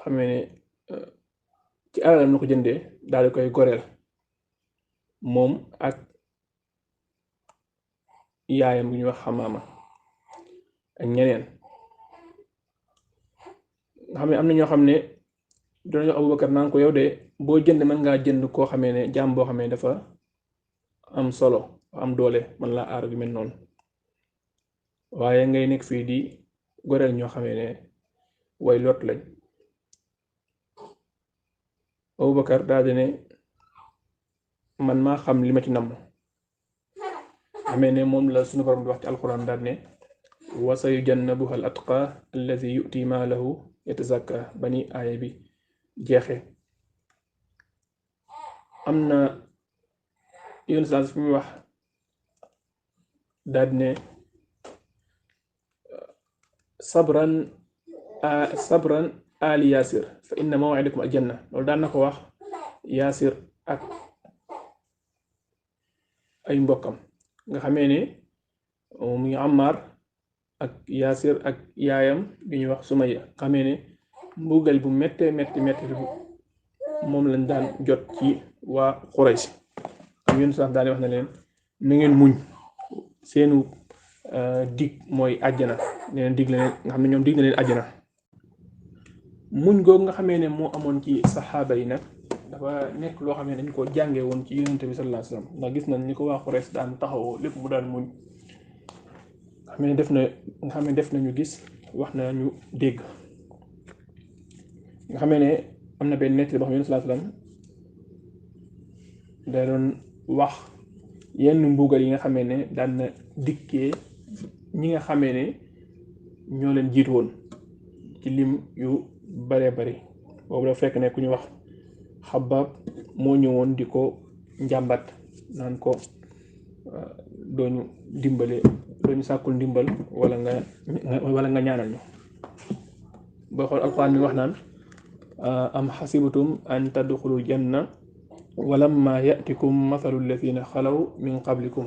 xamee ne ci alalam la ko jëndee daal di koy goreel moom ak yaayam bu ñuy wax Xamaama ak ñeneen nga xam ne am na ñoo xam ne doon jox Abubakar naan ko yow de boo jënd mën ngaa jënd koo xamee ne jaam boo xamee dafa am solo am doole man laa aar yu mel noonu waaye ngay nekk fii di goreel ñoo xamee ne way lot lañ. Abubakar daal di ne man maa xam li ma ci namm xamee ne moom la suñu borom di wax ci alquran daal ne wa sayujannabuha al atqa allazi yu'ti maalahu yatazakka ba ni aaya bi jeexe. am na yoon saa fi muy wax daal ne sabran ali Yaasir fa inna maw'idakum al janna loolu daan na ko wax Yaasir ak ay mbokkam nga xamee ne mu ngi Ammar ak Yaasir ak yaayam bi ñuy wax Sumayya xamee ne mbugal bu méttee métti moom lañ daan jot ci waa Quraysh am yoon sax daal di wax na leen na ngeen muñ seenu dig mooy àjjana leen dig la leen nga xam ne ñoom dig na leen àjjana. muñ googu nga xamee ne moo amoon ci saxaaba yi nag dafa nekk loo xam ne dañ ko jàngee woon ci yonente bi sallallahu alayhi wasallam ndax gis nañ ni ko waa Quraysh daan taxawoo lépp mu daan muñ nga xam ne def nañu gis wax nañu dégg nga xamee ne am na benn nettali boo xam ne sallallahu alayhi wasallam da doon wax yenn mbugal yi nga xamee ne daan na dikkee ñi nga xamee ne ñoo leen jiitu woon ci lim yu bare bari boobu dafa fekk ne ku ñu wax Xabaab moo ñëwoon di ko njàmbat naan ko dooñu sàkkul ndimbal wala nga ñaanal ñu. boo xool alxuraan mi wax naan am xasibatum an tadxulul janna walamma yatikum mathalu alladina xalaw min qablikum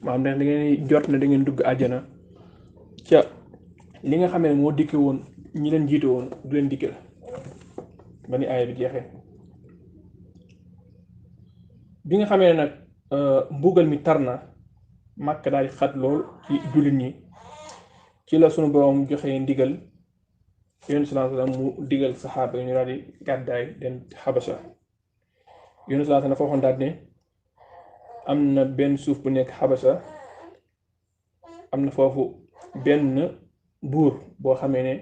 maanaam da ngeen jot ne da ngeen dugg àjjana ca li nga xamee ne moo dikke woon ñi leen jiite woon du leen dikkal ba ni aaya bi jeexee. bi nga xamee ne nag mbugal mi tar na Makka daal di xat lool ci jullit ñi ci la sunu borom joxee ndigal Yonent sallallahu alayhi wasallam mu digal saxaaba yi ñu daal di gàddaay dem Xabasa. Yonent sallallahu alayhi wasallam dafa waxoon daal ne am na benn suuf bu nekk Xabasa am na foofu benn buur boo xamee ne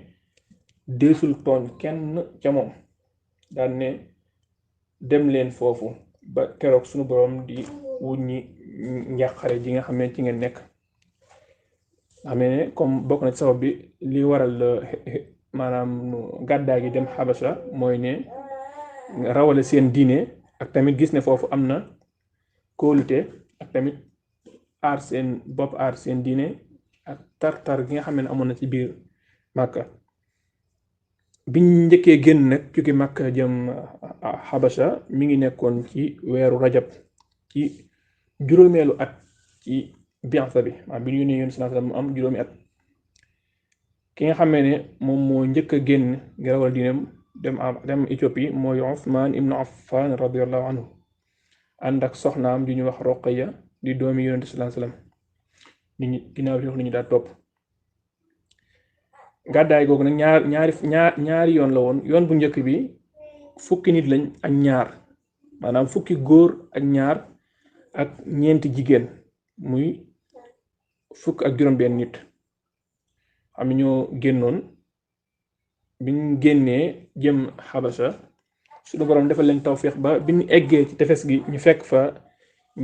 deesul tooñ kenn ca moom daan ne dem leen foofu ba keroog sunu borom di wuññi njàqare ji nga xam ne ci ngeen nekk. xamee ne comme bokk na ci sabab bi li waral maanaam gàddaay gi dem Xabasa mooy ne rawale seen diine ak tamit gis ne foofu am na kóolute ak tamit aar seen bopp aar seen diine ak tar-tar gi nga xam ne amoon na ci biir Makka. biñ njëkkee génn nag jóge Makka jëm Xabasa mi ngi nekkoon ci weeru rajab ci juróomeelu at ci bi'sa bi maanaam bi ñu yónnee Yonent sallallahu alayhi wasallam mu am juróomi at. ki nga xamee ne moom moo njëkk a génn ngir rawal diineem dem Éthiopie mooy Usmaan ibnu Affan radiyallahu anhu ànd ak soxnaam di ñu wax Roqaya di doomi Yonent sallallahu alayhi wasallam nit ñi ginnaaw bi nit ñi daal topp. gàddaay googu nag ñaari yoon la woon. yoon bu njëkk bi fukki nit lañ ak ñaar maanaam fukki góor ak ñaar ak ñeenti jigéen muy fukk ak juróom-benn nit xam ñoo génnoon. biñ génnee jëm Xabasa suñu borom defal leen tawféex ba biñ eggee ci tefes gi ñu fekk fa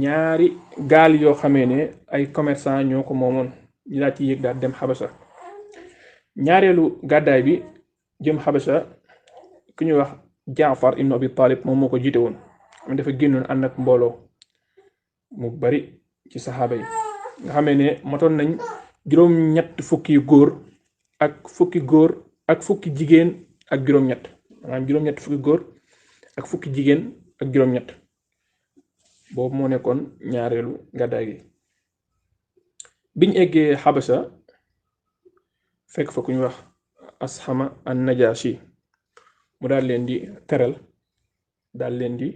ñaari gaal yoo xamee ne ay commerçant ñoo ko moomoon ñu daal ci yéeg daal dem Xabasa. ñaareelu gàddaay bi jëm Xabasa ku ñuy wax Jaafar ibnu Abi Talib moom moo ko jiite woon xam dafa génnoon ànd ak mbooloo mu bari ci saxaaba yi nga xamee ne matoon nañ juróom-ñett fukki góor ak fukki jigéen ak juróom-ñett maanaam juróom-ñett fukki góor ak fukki jigéen ak juróom-ñett boobu moo nekkoon ñaareelu gàddaay gi. biñ eggee Xabasa fekk fa ku ñu wax Asxama an Najashi mu daal leen di teral daal leen di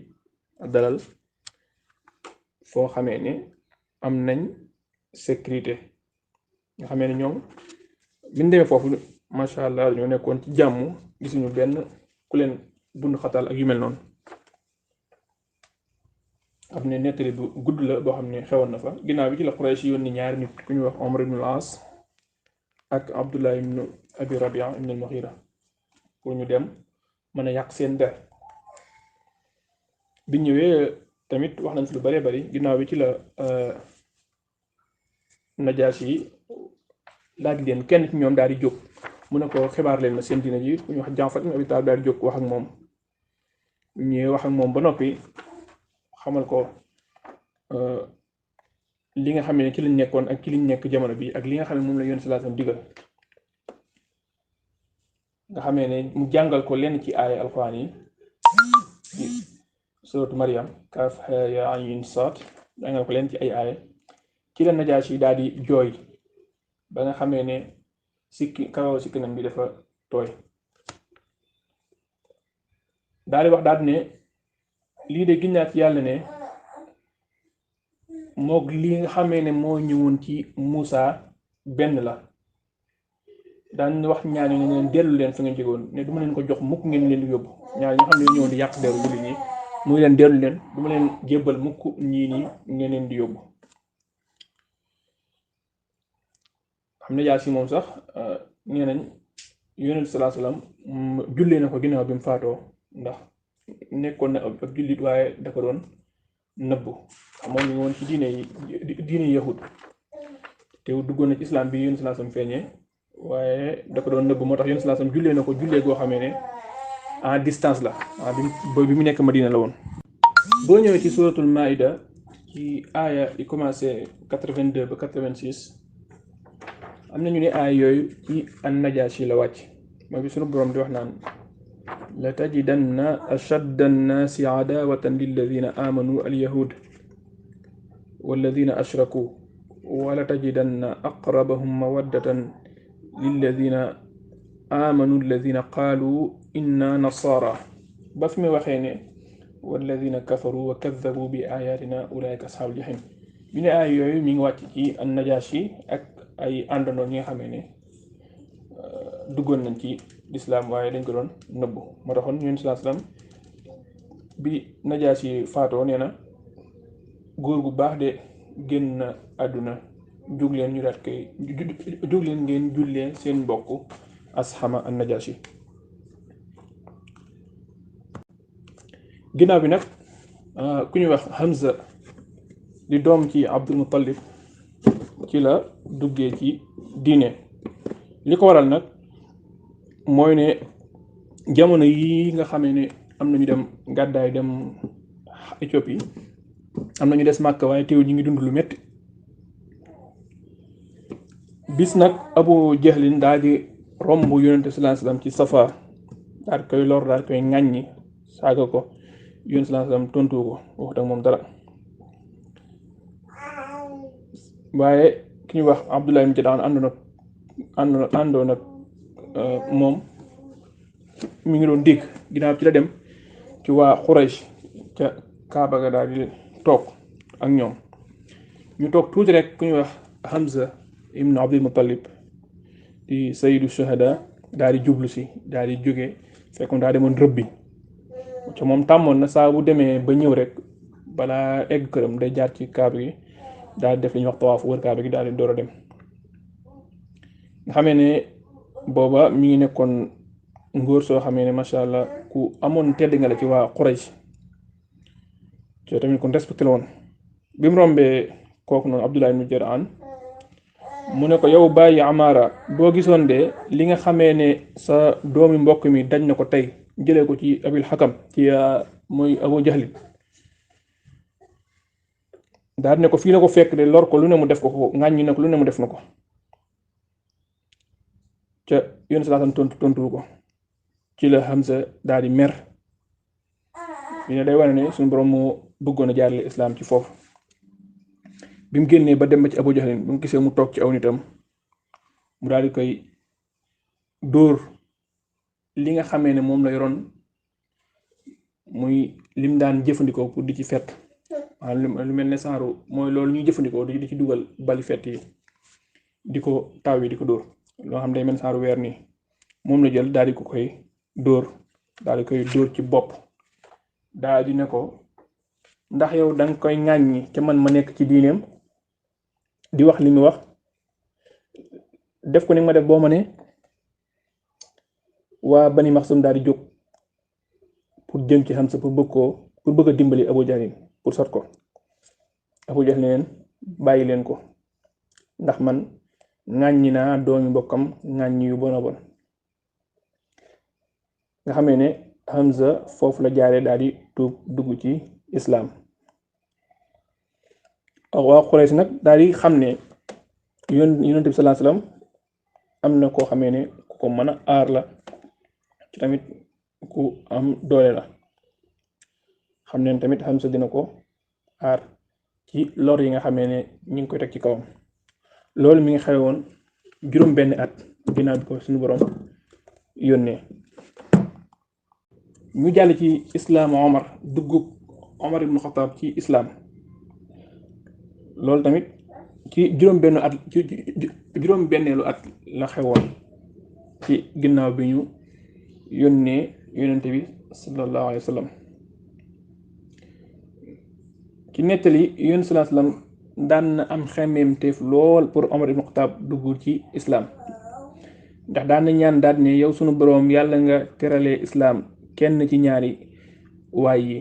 dalal foo xamee ne am nañ sécurité nga xamee ne ñoom biñ demee foofu macha allah ñoo nekkoon ci jàmm gisuñu benn ku leen bund xatal ak yu mel noonu. am ne nettali bu gudd la boo xam ne xewoon na fa ginnaaw bi ci la Quraysh yónni ñaari nit ku ñuy wax Omar ibn al-As ak Abdullah ibn Abi Rabia ibn al-Mughira pour ñu dem mën a yàq seen der bi ñëwee tamit wax nañ ci lu bëree bëri ginnaaw bi ci la Najaasi yi laaj leen kenn ci ñoom daal di jóg mu ne ko xibaar leen na seen dina ji ku ñu wax Jaafar ibn Abi Taalib daal di jóg wax ak moom ñëwee wax ak moom ba noppi xamal ko li nga xam ne ci lañ nekkoon ak ci liñ nekk jamono bi ak li nga xam ne moom la Yonent sallallahu alayhi wasallam digal nga xamee ne mu jàngal ko lenn ci aaya alxuraan yi ci suratu Maryam kaaf haa yaa ayn saad jàngal ko lenn ci ay aaya ci la Najaasi daal di jooy ba nga xamee ne karaw sikkinam bi dafa tooy daal di wax daal ne lii de ginnaaw ci yàlla ne moog li nga xamee ne moo ñëwoon ci Muusa benn la daan wax ñaar ñu ne leen dellu leen fa ngeen jógoon ne du ma leen ko jox mukk ngeen leen di yóbbu ñaar ñi nga xam ne ñëwoon di yàq deru jullit ñi muy leen dellu leen du ma leen jébbal mukk ñii nii ngeen leen di yóbbu. xam ne yaa si moom sax nee nañ Yonent sallallahu alayhi wasallam jullee na ko ginnaaw bi mu faatoo ndax nekkoon na ab jullit waaye da ko doon nëbbu moom ñu woon ci diine yahud te duggoon na ci islam bi Yonent sallallahu alayhi wasallam feeñee waaye da ko doon nëbbu moo tax Yonent sallallahu alayhi wasallam jullee na ko jullee goo xamee ne en distance la bi mu nekk Madina la woon. boo ñëwee ci suratul Maïda ci aaya yi commencé 82 ba 86 am na ñu ne aaya yooyu ci an-Najaashi la wàcc mooy bi sunu borom di wax naan la tajidanna ashadda an-naasi adaawatan lilladina aamanu al-yahuud walladina ashraku wa la tajidanna aqrabahum mawaddatan lilladina aamanu alladina qaalu inna nasaara ba fi mu waxee ne walladina kafaru wa kaddabu bi ayatina ulaika ashaabul jahim ñu ne aaya yooyu mi ngi wàcc ci an-Najaashi ak ay àndandoo ñi nga xamee ne duggoon nañ ci lislaam waaye dañ ko doon nëbbu moo taxoon Yonent sallallahu alayhi wasallam bi Najaasi faatoo nee na góor gu baax de génn àdduna jóg leen ñu daat koy jóg leen ngeen jullee seen mbokk Asxama an Najaasi. ginnaaw bi nag ku ñuy wax Hamza di doom ci Abdul Muttalib ci la duggee ci diine li ko waral nag mooy ne jamono yi nga xamee ne am nañu dem gàddaay dem Éthiopie am nañu des Màkka waaye teew ñu ngi dund lu metti bis nag Abu Jahlin daal di romb Yonent sallallahu alayhi wasallam ci Safa daal koy lor daal koy ŋàññi saaga ko Yonent sallallahu alayhi wasallam tontu ko waxut ak moom dara waaye ki ñuy wax Abdullah ibn Jadaan àndoon ak moom mi ngi doon dégg ginnaaw ci la dem ci waa Quraysh ca Kaaba ga daal di toog ak ñoom ñu toog tuuti rek ku ñuy wax Hamza ibn Abdul Muttalib di sayyidu shuhada daal di jublu si daal di jóge fekkoon daa demoon rëbbi ca moom tàmmoon na saa bu demee ba ñëw rek balaa egg këram day jaar ci Kaaba gi daal di def li ñuy wax tawaaf wër Kaaba gi daal di door a dem nga xamee ne booba mi ngi nekkoon ngóor soo xamee ne macha allah ku amoon tedd nga la ci waa Quraysh te tamit kon respecté la woon bi mu rombee kooku noonu Abdullah ibn Jadaan mu ne ko yow bàyyi Amaara boo gisoon de li nga xamee ne sa doomi mbokk mi dañ na ko tey jëlee ko ci Abil Hakam ci mooy Abu Jahlin daal ne ko fii la ko fekk de lor ko lu ne mu def ko ŋàññi na ko lu ne mu def na ko ca Yonent sallallahu alayhi wasallam tontu ko ci la Hamza daal di mer ñu ne day wane ne suñu borom moo bëggoon a jaarale islam ci foofu bi mu génnee ba dem ba ci Abu Jahlin bi mu gisee mu toog ci aw nitam mu daal di koy dóor li nga xamee ne moom la yoroon muy lim daan jëfandikoo pour di ci fett lu mel ne saaru mooy loolu ñuy jëfandikoo di ci dugal bali fett yi di ko taw yi di ko dóor loo xam day mel saaru weer nii moom la jël daal di ko koy dóor daal di koy dóor ci bopp daal di ne ko ndax yow danga koy ŋàññi ca man ma nekk ci diineem di wax li mu wax def ko ni ma def boo ma ne waa Bani Maxsum daal di jóg pour jëm ci Hamza pour bëgg a dimbali Abu Jahl pour sot ko Abu Jahl leen bàyyi leen ko ndax man ŋàññi naa doomi mbokkam ŋàññi yu bon a bon nga xamee ne Hamza foofu la jaaree daal di tuub dugg ci islaam waa Quraysh nag daal di xam ne Yonent bi sallallahu alayhi wasallam am na koo xamee ne ku ko mën a aar la ci tamit ku am doole la xam ne tamit Hamza dina ko aar ci lor yi nga xamee ne ñu ngi koy teg ci kawam loolu mi ngi xewe woon juróom benn at ginnaaw bi ko suñu borom yónnee ñu jàll ci islaam Omar duggub Omar ibn Khattab ci islaam loolu tamit ci juróom benneelu at la xewoon ci ginnaaw bi ñu yónnee yonent bi sallallahu alayhi wa sallam ci nettali yonent sallallahu alayhi wa sallam daan na am xemmeemteef lool pour Omar ibn Khattab dugg ci islaam ndax daan na ñaan daal ne yow sunu boroom yàlla nga teralee islaam kenn ci ñaari waay yi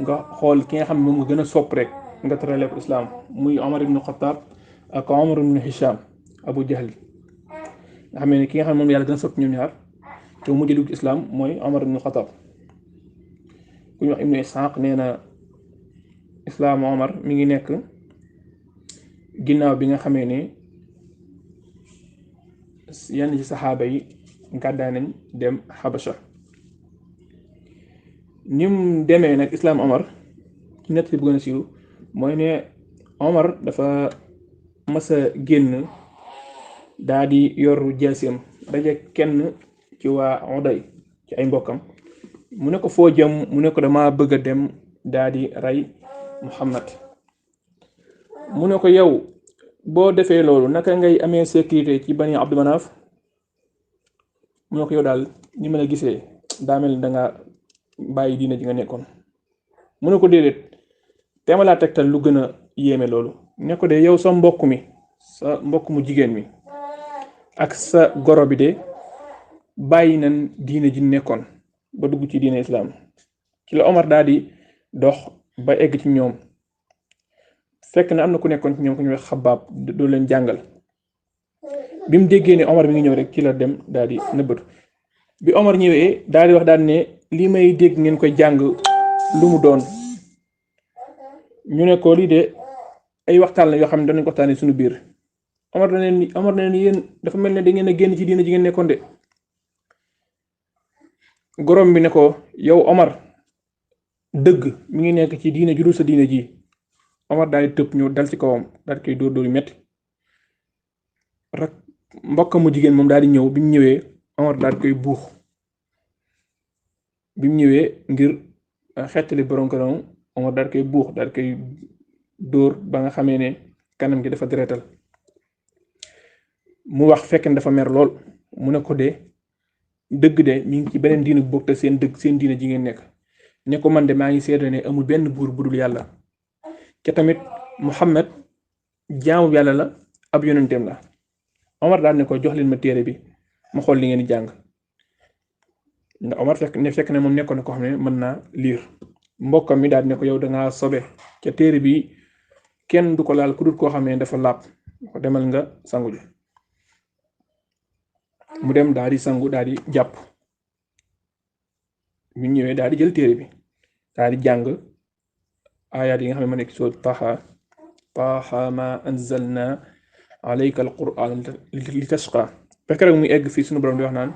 nga xool ki nga xam ne moom nga gën a sopp rek nga teralee ko islaam muy Omar ibn Khattab ak Omar ibn Hisham Abu Jahl nga xam ne ki nga xam ne moom yàlla gën a sopp ñoom ñaar te mujj dugg islaam mooy Omar ibn Khattab ku ñu wax Ibnu Ishaq nee na islaam Omar mi ngi nekk ginnaaw bi nga xamee ne yenn ci saxaaba yi gàddaay nañ dem Xabasha ni mu demee nag islaam Omar ci nett bu gën a siiw mooy ne Omar dafa mas a génn daa di yoru jaaseem daje kenn ci waa Uday ci ay mbokkam mu ne ko foo jëm mu ne ko dama bëgg a dem daa di rey Muhammad mu ne ko yow boo defee loolu naka ngay amee sécurité ci Bani Abdu Manaf mu ne ko yow daal ni ma la gisee daa mel ni danga bàyyi diina ji nga nekkoon mu ne ko déedéet te ma laa tegtal lu gën a yéeme loolu ne ko de yow sa mbokk mu jigéen mi ak sa goro bi de bàyyi nañ diina ji nekkoon ba dugg ci diina islaam ci la Omar daal di dox ba egg ci ñoom fekk na am na ku nekkoon ci ñoom ku ñu wax Xabaab doo leen jàngal bi mu déggee ne Omar mi ngi ñëw rek ci la dem daal di nëbbatu bi Omar ñëwee daal di wax daal ne lii may dégg ngeen koy jàng lu mu doon ñu ne ko lii de ay waxtaan la yoo xam ne danañ ko waxtaanee suñu biir Omar na leen yéen dafa mel ne da ngeen a génn ci diina ji ngeen nekkoon de gorom bi ne ko yow Omar dëgg mi ngi nekk ci diina ju dul sa diina ji Omar daal di tëb ñëw dal ci kawam daal di koy dóor yu metti rek mbokkam mu jigéen moom daal di ñëw bi mu ñëwee Omar daal di koy buux bi mu ñëwee ngir xettali borom këram Omar daal di koy buux daal di koy dóor ba nga xamee ne kanam gi dafa deretal mu wax fekk ne dafa mer lool mu ne ko de dëgg de mi ngi ci beneen diina bu bokk te seen diina ji ngeen nekk ne ko man de maa ngi seede ne amul benn buur bu dul yàlla ca tamit Muhammad jaamu yàlla la ab yonenteem la Omar daal ne ko jox leen ma téere bi ma xool li ngeen di jàng ndax Omar fekk ne moom nekkoon na ko xam ne mën naa liir mbokkam mi daal ne ko yow dangaa sobe ca téere bi kenn du ko laal ku dul koo xam ne dafa laab ko demal nga sangu ji mu dem daal di sangu daal di jàpp ñu ñëwee daal di jël téere bi daal di jàng ayaat yi nga xam ne ma nekk soo Taaha ma anzalna alayka alquran li tashqa fekk rek muy egg fii suñu borom di wax naan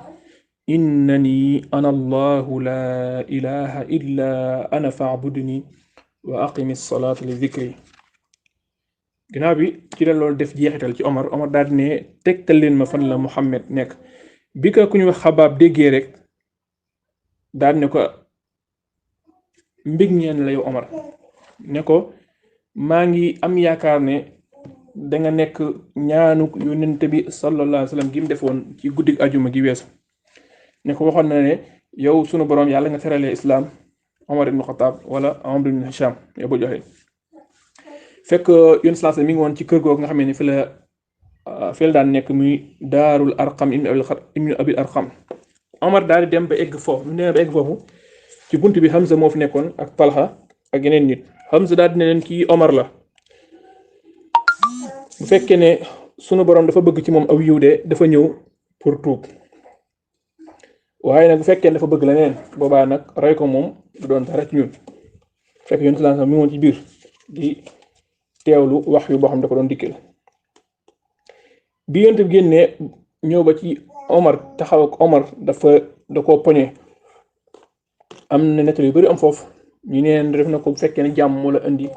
innani ana allahu la ilaha illa ana fa'budni wa aqimi salata li dhikri ginnaaw bi ci la loolu def jeexital ci Omar daal di ne tegtal leen ma fan la Muhammad nekk bi ko ku ñu wax Xabaab déggee rek daal ne ko mbég ñeen la yow Omar ne ko maa ngi am yaakaar ne danga nekk ñaanu yonent bi sallallahu alayhi wa sallam gi mu defoon ci guddig ajuma gi weesu ne ko waxoon na ne yow sunu borom yàlla nga teralee islaam Omar ibn Khattab wala Amr ibn Hisham yow boo joxee fekk yoon sallallahu mi ngi woon ci kër googu nga xam ne fi la daan nekk muy daarul arqam ibn abil arqam Omar daal di dem ba egg foofu mu ne ba egg foofu ci bunt bi Hamza moo fi nekkoon ak Talha ak yeneen nit Hamza daal di ne leen kii Omar la bu fekkee ne sunu borom dafa bëgg ci moom aw yiw de dafa ñëw pour tuub waaye nag bu fekkee dafa bëgg leneen boobaa nag rey ko moom du doon dara ci ñun fekk yoon sallallahu alayhi wasallam mi ngi woon ci biir di teewlu wax yu boo xam da ko doon dikkal bi yonent bi génnee ñëw ba ci Omar taxaw ak Omar da koo poñe am na nettali yu bari am foofu ñu neen def na ko bu fekkee ne jàmm moo la indi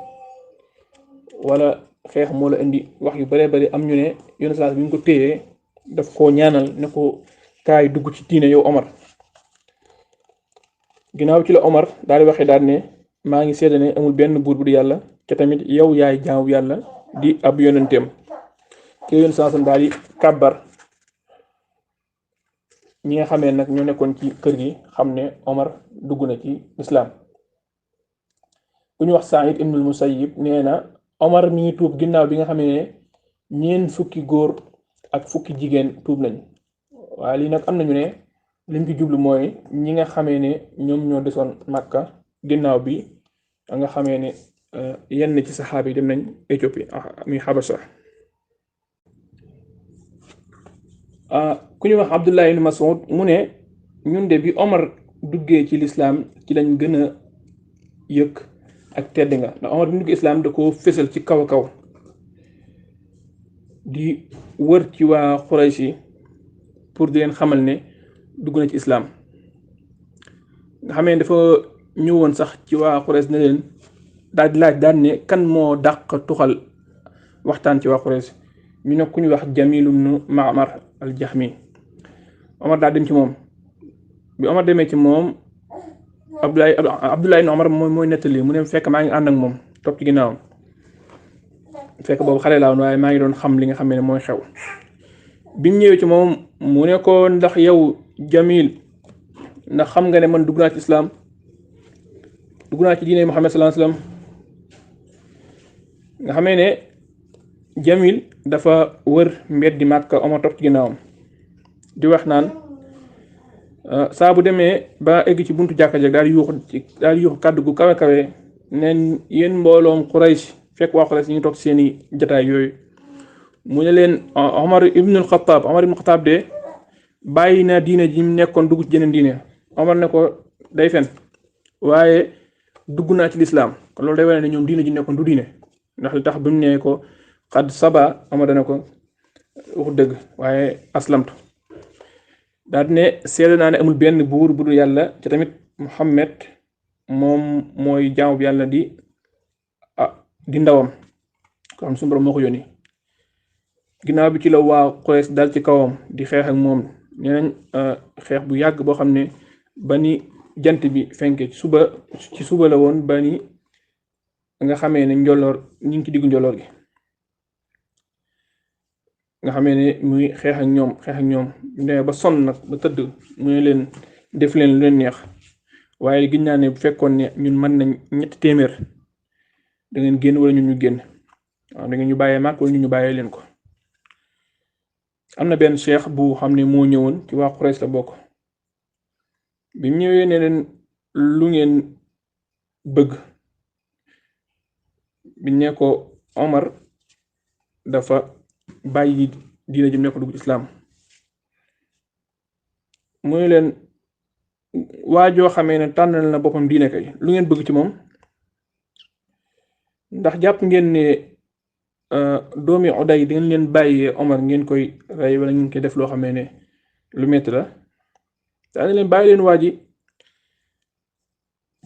wala xeex moo la indi wax yu baree bari am ñu ne yonent sallallahu bi ñu ko téyee daf koo ñaanal ne ko kaay dugg ci diine yow Omar ginnaaw ci la Omar daal di waxee daal ne maa ngi seede ne amul benn buur bu di yàlla te tamit yow yaay jaamu yàlla di ab yonenteem ki yoon sansam daal di kàbbar ñi nga xamee nag ñoo nekkoon ci kër gi xam ne Omar dugg na ci islaam ku ñu wax Saïd ibn al-Musayyib nee na Omar mi ngi tuub ginnaaw bi nga xamee ne ñeent fukki góor ak fukki jigéen tuub nañ waaye lii nag am nañu ne liñ ci jublu mooy ñi nga xamee ne ñoom ñoo desoon Makka ginnaaw bi nga xamee ne yenn ci saxaaba yi dem nañ Éthiopie muy Habasha ku ñu wax Abdullah ibn Mas'ud mu ne ñun de bi Omar duggee ci lislaam ci lañ gën a yëg ak tedd nga ndax Omar bi mu duggee islaam da ko fésal ci kaw a kaw di wër ci waa Quraysh yi pour di leen xamal ne dugg na ci islaam nga xamee dafa ñëwoon sax ci waa Quraysh ne leen daal di laaj daan ne kan moo dàq tuxal waxtaan ci waa Quraysh ñu ne ku ñu wax Jamil ibn Ma'mar al-Jahmi Omar daal dem ci moom bi Omar demee ci moom Abdullah ibn Omar mooy nettali mu ne fekk maa ngi ànd ak moom topp ci ginnaawam fekk boobu xale laa woon waaye maa ngi doon xam li nga xam ne mooy xew bi mu ñëwee ci moom mu ne ko ndax yow Jamil ndax xam nga ne man dugg naa ci islaam dugg naa ci diine Muhammad sallallahu alayhi wasallam nga xamee ne Jamil dafa wër mbeddi Màkka Omar topp ci ginnaawam di wax naan saa bu demee ba egg ci buntu jàkka daal di yuuxu kàddu gu kawe kawe neen yéen mbooloom Quraysh fekk waa Quraysh ñu ngi toog seeni jataay yooyu mu ne leen Omar ibn Khattab de bàyyi na diine ji mu nekkoon dugg ci jeneen diine Omar ne ko day fen waaye dugg naa ci lislaam kon loolu day wane ne ñoom diine ji nekkoon du diine ndax li tax bi mu ne ko xad saba Omar dana ko waxu dëgg waaye aslamtu daal di ne seede naa ne amul benn buur bu dul yàlla ci tamit Muhammad moom mooy jaamu bi yàlla di ndawam ko xam suñu borom moo ko yónni ginnaaw bi ci la waa Quraysh dal ci kawam di xeex ak moom nee nañ xeex bu yàgg boo xam ne ba ni jant bi fenke ci suba la woon ba ni nga xamee ne njolloor ñu ngi ci diggu njolloor gi nga xamee ne muy xeex ak ñoom ne ba sonn nag ba tëdd mu ne leen def leen lu leen neex waaye gis naa ne bu fekkoon ne ñun mën nañ 300 da ngeen génn wala ñun ñu génn waaw da ngeen ñu bàyyee màkk wala ñun ñu bàyyee leen ko am na benn cheikh bu xam ne moo ñëwoon ci waa Quraysh la bokk bi mu ñëwee ne leen lu ngeen bëgg bi ne ko Omar dafa bàyyi diina ji nekk dugg islaam mu ne leen waajoo xamee ne tànnal na boppam diine kay lu ngeen bëgg ci moom ndax jàpp ngeen ne doomi Uday da ngeen leen bàyyee Omar ngeen koy rey wala ngeen koy def loo xamee ne lu metti la daane leen bàyyi leen waa ji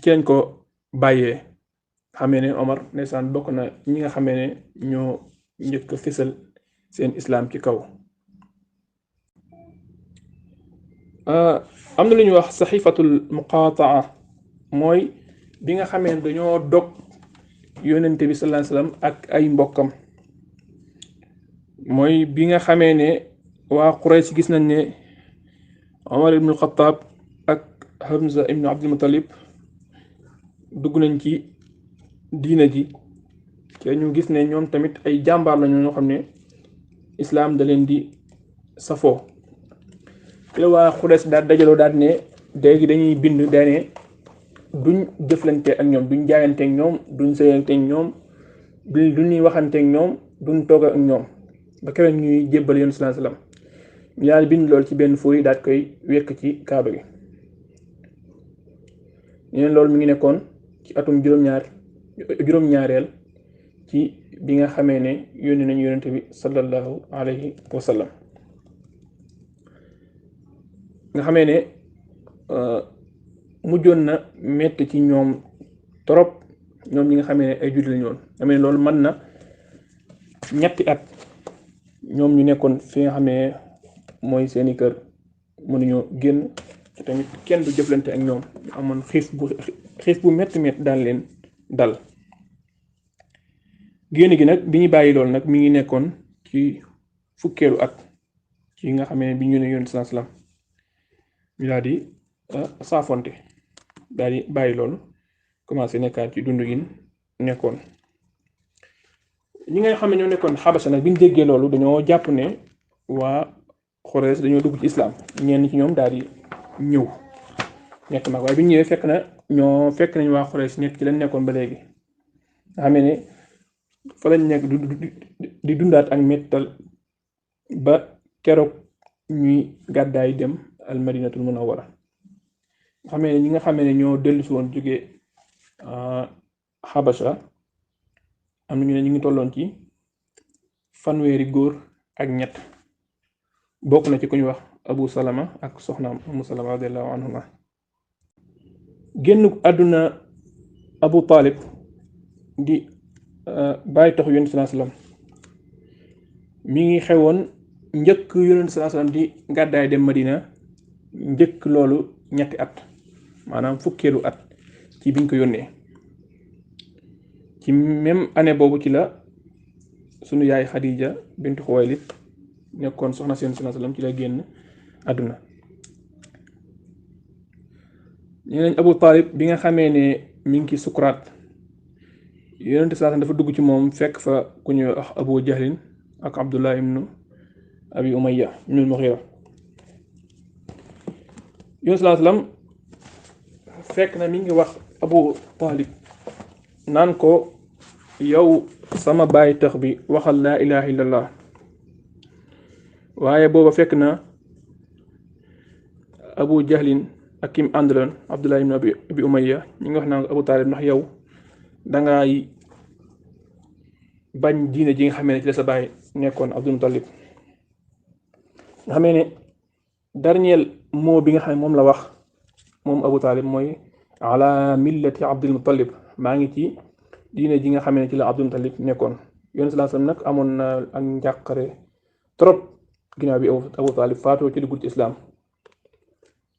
ci lañ ko bàyyee xamee ne Omar ndeysaan bokk na ñi nga xamee ne ñoo njëkk fësal seen islaam ci kaw am na lu ñuy wax saxiifatul muqaataa mooy bi nga xamee ne dañoo dog yonente bi sallallahu alayhi wasallam ak ay mbokkam mooy bi nga xamee ne waa Quraysh gis nañ ne Omar ibnu Xataab ak Hamza ibnu Abdul Muttalib dugg nañ ci diina ji te ñu gis ne ñoom tamit ay jàmbaar lañu ñoo xam ne islaam da leen di safoo ci la waa Quraysh daal dajaloo daal ne léegi dañuy bind daane duñ jëflante ak ñoom duñ jaayante ak ñoom duñ sëyante ak ñoom duñuy waxante ak ñoom duñ toog ak ñoom ba keroog ñuy jébbal yoon sallallahu alayhi wasallam ñu daal bind loolu ci benn fooy daal koy wekk ci kaaba gi ñeneen loolu mi ngi nekkoon ci atum juróom-ñaareel ci bi nga xamee ne yónni nañu yonente bi sallallahu alayhi wa sallam nga xamee ne mujjoon na metti ci ñoom trop ñoom ñi nga xamee ne ay jullit lañu woon xamee ne loolu mën na ñetti at ñoom ñu nekkoon fi nga xamee mooy seeni kër mënuñoo génn te tamit kenn du jëflante ak ñoom ñu amoon xiif bu metti daan leen dal génn gi nag bi ñu bàyyi loolu nag mi ngi nekkoon ci fukkeelu at ci nga xamee ne bi ñu ne yoon sallallahu alayhi wasallam ñu daal di saafonte daal di bàyyi loolu commencé nekkaat ci dund gi nekkoon ñi nga xam ne ñoo nekkoon xabasa nag bi ñu déggee loolu dañoo jàpp ne waa Quraysh dañoo dugg ci islam ñenn ci ñoom daal di ñëw nekk mag waaye bi ñu ñëwee fekk nañ waa Quraysh nekk ci lañ nekkoon ba léegi nga xam ne fa lañ nekk di dundaat ak mettal ba keroog ñuy gàddaay dem al madinatul munawwara nga xam ne ñi nga xam ne ñoo dellusi woon jógee Habasha am na ñu ne ñu ngi tolloon ci fanweeri góor ak ñett bokk na ci ku ñu wax Abu Salama ak soxnaam Umu Salama radiyallahu anhuma génn àdduna Abu Talib di bàyyi taxu yonent sallallahu alayhi wasallam mi ngi xewoon njëkk yonent sallallahu alayhi wasallam di gàddaay dem Madina njëkk loolu ñetti at maanaam fukkeelu at ci biñ ko yónnee ci même année boobu ci la sunu yaay Khadija bintu Khuwaylid nekkoon soxna si yonent sallallahu alayhi wasallam ci la génn àdduna ñeneen Abu Talib bi nga xamee ne mi ngi ci sukuraat yonent sallallahu dafa dugg ci moom fekk fa ku ñuy wax Abu Jahlin ak Abdullah ibnu Abi Umayya ibnu al-Mughira yonent sallallahu alayhi wasallam fekk na mi ngi wax Abu Talib naan ko yow sama baay tax bi waxal laa ilaha illallah waaye booba fekk na Abu Jahlin ak kim àndaloon Abdullah ibn Abi Umayya ñi nga wax naa Abu Talib ndax yow dangay bañ diine ji nga xamee ne ci la sa baay nekkoon Abdul Muttalib nga xamee ne dernier mot bi nga xam ne moom la wax moom Abu Talib mooy ala millati Abdul Muttalib maa ngi ci diine ji nga xamee ne ci la Abdul Muttalib nekkoon Yonent sallallahu alayhi wasallam nag amoon na ak njàqare trop ginnaaw bi Abu Talib faatoo ci duggul ci islam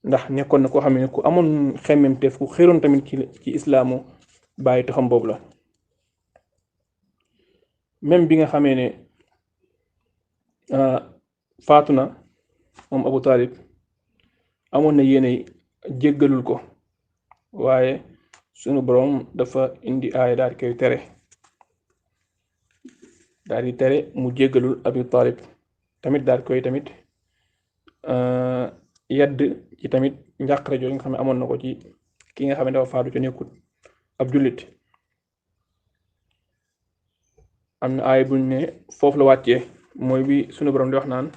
ndax nekkoon na koo xam ne ku amoon xemmemteef ku xéroon tamit ci islaamu bàyyi taxam boobu la même bi nga xamee ne faatu na moom Abu Talib amoon na yéene jéggalul ko waaye sunu boroom dafa indi aaya daal di koy tere daal di tere mu jéggalul Abu Talib tamit daal koy tamit yedd ci tamit njàqare jooju nga xam ne amoon na ko ci ki nga xam ne dafa faatu ci nekkut ab jullit am na aaya buñ ne foofu la wàccee mooy bi sunu borom di wax naan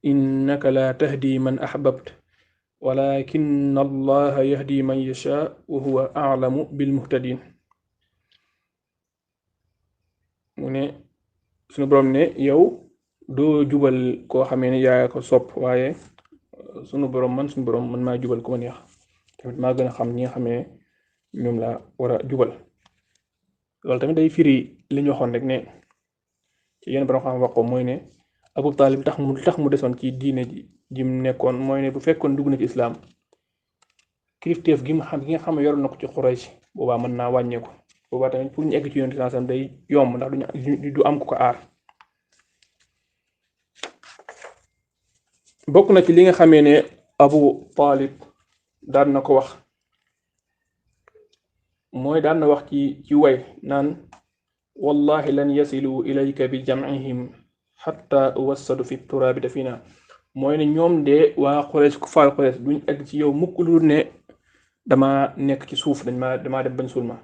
innaka la tahdi man ahbabt walakin allaha yahdi man yasha wa huwa a'lamu bil muhtadin mu ne sunu borom ne yow doo jubal koo xamee ne yaa ko sopp waaye sunu borom man maa jubal ku ma neex tamit maa gën a xam ñi nga xamee ñoom la war a jubal loolu tamit day firi li ñu waxoon rek ne ci yenn borom xam wax ko mooy ne Abu Talib tax mu desoon ci diine ji jim nekkoon mooy ne bu fekkoon dugg na ci islaam kilifteef gi nga xam ne yoroon na ko ci Quraysh boobaa mën naa wàññeeku boobaa tamit pour ñu egg ci yonent sallam day yomb ndax du am ko aar. bokk na ci li nga xamee ne Abu Talib daan na ko wax mooy daan na wax ci way naan wallahi lan yasilu ilayka bi jam'ihim xatta uwassadu fi turaabi dafina mooy ne ñoom de waa Quraysh ku faal Quraysh duñ egg ci yow mukk lu ne dama nekk ci suuf damaa dem bañ suul ma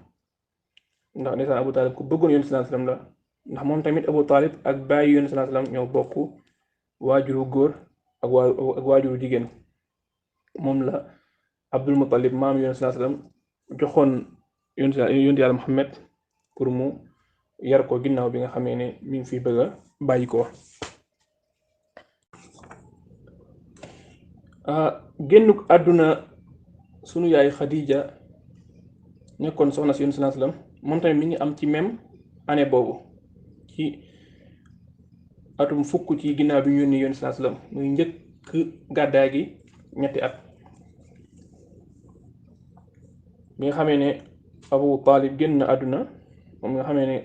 ndax ndeysaan Abu Talib ku bëggoon yonent sallallahu alayhi wasallam la ndax moom tamit Abu Talib ak bàyyi yonent sallallahu alayhi wasallam ñoo bokk waajuru góor ak waajuru jigéen moom la Abdul Muttalib maam yonent sallallahu alayhi wasallam joxoon yonent yàlla Muhammad pour mu yar ko ginnaaw bi nga xamee ne mi ngi fi bëgg a bàyyi ko. génnuk àdduna sunu yaay Khadija nekkoon soxna si yonent sallallahu alayhi wasallam moom tamit mi ngi am ci même année boobu ci atum fukk ci ginnaaw bi ñu yónni yonent sallallahu alayhi wasallam muy njëkk gàddaay gi ñetti at bi nga xamee ne Abu Talib génn na àdduna moom nga xamee ne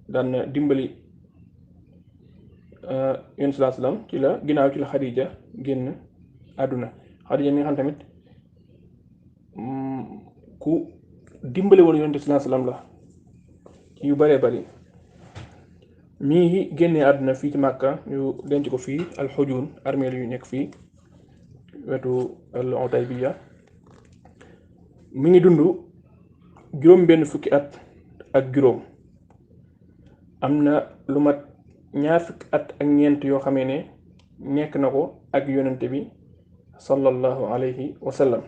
daan na dimbali yonent sallallahu alayhi wasallam ci la ginnaaw ci la Khadija génn àdduna. Khadija mi nga xam tamit ku dimbali woon yonent sallallahu alayhi wasallam la ci yu bëree bëri mi ngi génnee àdduna fii ci Màkka ñu denc ko fii al-Hujun armeel yu nekk fii wetu al-Utaybiya mi ngi dund juróom benn fukki at ak juróom am na lu mat ñaar fukki at ak ñeent yoo xamee ne nekk na ko ak yonente bi sallallahu alayhi wa sallam.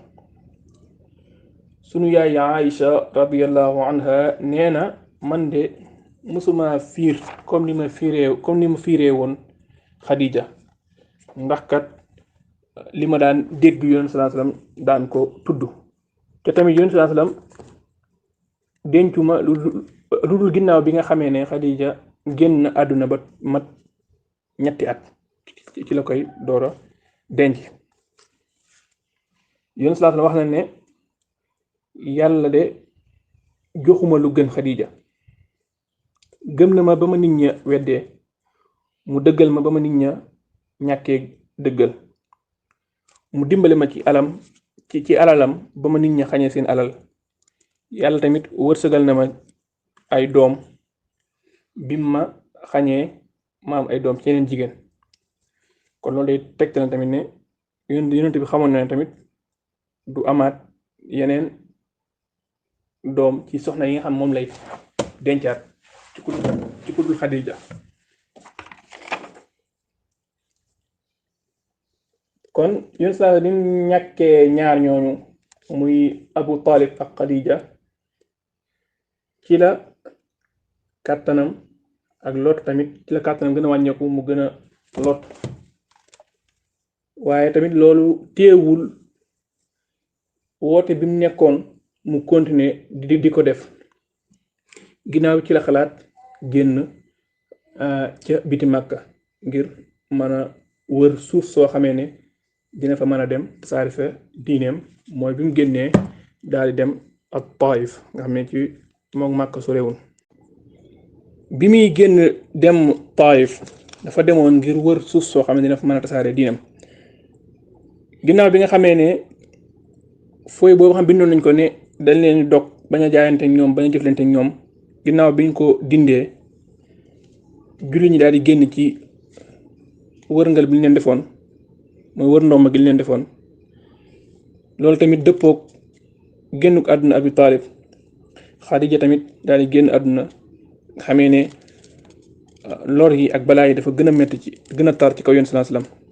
sunu yaay Aïcha radiyallahu anha nee na man de mësuma fiir comme ni ma fiiree woon Khadija ndax kat li ma daan dégg yonent sallallahu alayhi wasallam daan ko tudd te tamit yonent sallallahu alayhi wasallam dencuma lu dul ginnaaw bi nga xamee ne Khadija génn àdduna ba mat ñetti at ci la koy doora denc. yonent sallallahu alayhi wasallam wax na ne yàlla de joxuma lu gën Khadija gëm na ma ba ma nit ña weddee mu dëggal ma ba ma nit ña ñàkkee dëggal mu dimbale ma ci alalam ba ma nit ña xañee seen alal yàlla tamit wërsëgal na ma ay doom bi ma xañee ma am ay doom ci yeneen jigéen. kon loolu day tegtal na tamit ne yonent bi xamoon na ne tamit du amaat yeneen doom ci soxna yi nga xam moom lay dencaat ci ku dul Khadija. kon yonent saa ni ñàkkee ñaar ñooñu muy Abu Talib ak Khadija ci la kàttanam ak lot tamit ci la kàttanam gën a wàññeeku mu gën a lot waaye tamit loolu teewul woote bi mu nekkoon mu continuer di ko def ginnaaw ci la xalaat génn ca biti Màkka ngir mën a wër suuf soo xamee ne dina fa mën a dem tasaare fa diineem mooy bi mu génnee daal di dem ak Taif nga xam ne ci moom Màkka sorewul. bi muy génn dem Taif dafa demoon ngir wër suuf soo xam ne dina fa mën a tasaare diineem ginnaaw bi nga xamee ne fooy boobu xam bindoon nañ ko ne dañ leen dog bañ a jaayante ñoom bañ a jëflante ñoom ginnaaw biñ ko dindee jullit ñi daal di génn ci wërngal bi ñu leen defoon mooy wër ndomba gi ñu leen defoon loolu tamit dëppook génnuk àdduna Abi Talib. Khadija tamit daal di génn àdduna xamee ne lor yi ak balaa yi dafa gën a metti ci gën a tar ci kaw Yonent sallallahu alayhi wasallam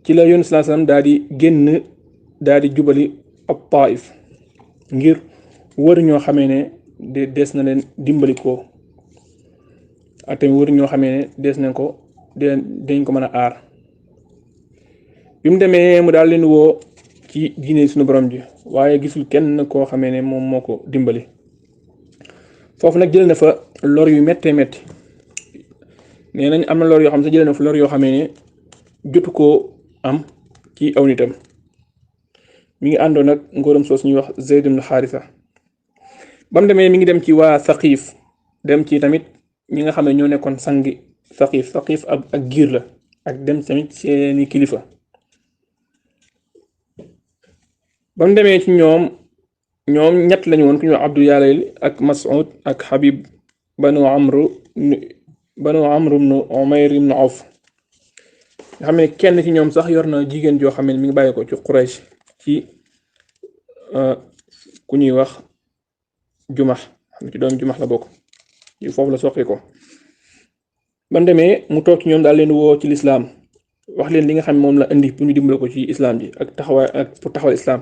ci la Yonent sallallahu alayhi wasallam daal di génn daal di jubali ab Taif ngir wër ñoo xamee ne des na leen dimbali ko ak tamit wër ñoo xamee ne des nañ ko dañ ko mën a aar. bi mu demee mu daal leen woo ci diine suñu borom ji waaye gisul kenn koo xamee ne moom moo ko dimbali foofu nag jël na fa lor yu méttee métti nee nañ am na lor yoo xam ne jël na fa lor yoo xamee ne jotu koo am ci aw nitam. mi ngi àndoon nag ngóoram soos ñuy wax Zayd ibn Haarisa. ba mu demee mi ngi dem ci waa Saqiif, dem ci tamit ñi nga xam ne ñoo nekkoon sangi Saqiif ak giir la, ak dem tamit seeni kilifa. ba mu demee ci ñoom ñett lañu woon ku ñu wax Abdu Yaalayl ak Mas'ud ak Habib banu Amru ibn Umayr ibn Awf. nga xam ne kenn ci ñoom sax yor na jigéen joo xam ne mi ngi bàyyi ko ci Quraysh ci ku ñuy wax Jumax, xam ne ci doom Jumax la bokk, foofu la soqi ko. ban demee mu toog ci ñoom daal leen woo ci lislaam, wax leen li nga xam ne moom la indi pour ñu dimbale ko ci islam ji ak taxawaay ak pour taxawal islam,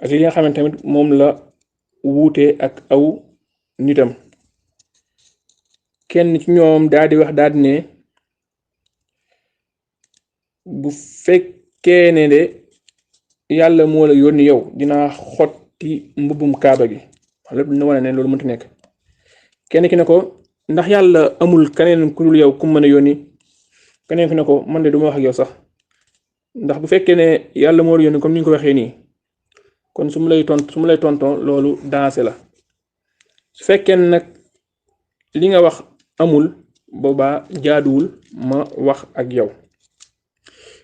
ak li nga xam ne tamit moom la wuute ak aw nitam. kenn ci ñoom daal di wax daal di ne bu fekkee ne de yàlla moo la yónni yow dinaa xotti mbubbum kaaba gi, lépp dina wane ne loolu mënta nekk. kenn ki ne ko ndax yàlla amul keneen ku dul yow ku mën a yónni. keneen ki ne ko man de duma wax ak yow sax, ndax bu fekkee ne yàlla moo la yónni comme ni ñu ko waxee nii, kon su mu lay tonton loolu dansé la. su fekkee nag li nga wax amul, boobaa jaaduwul ma wax ak yow.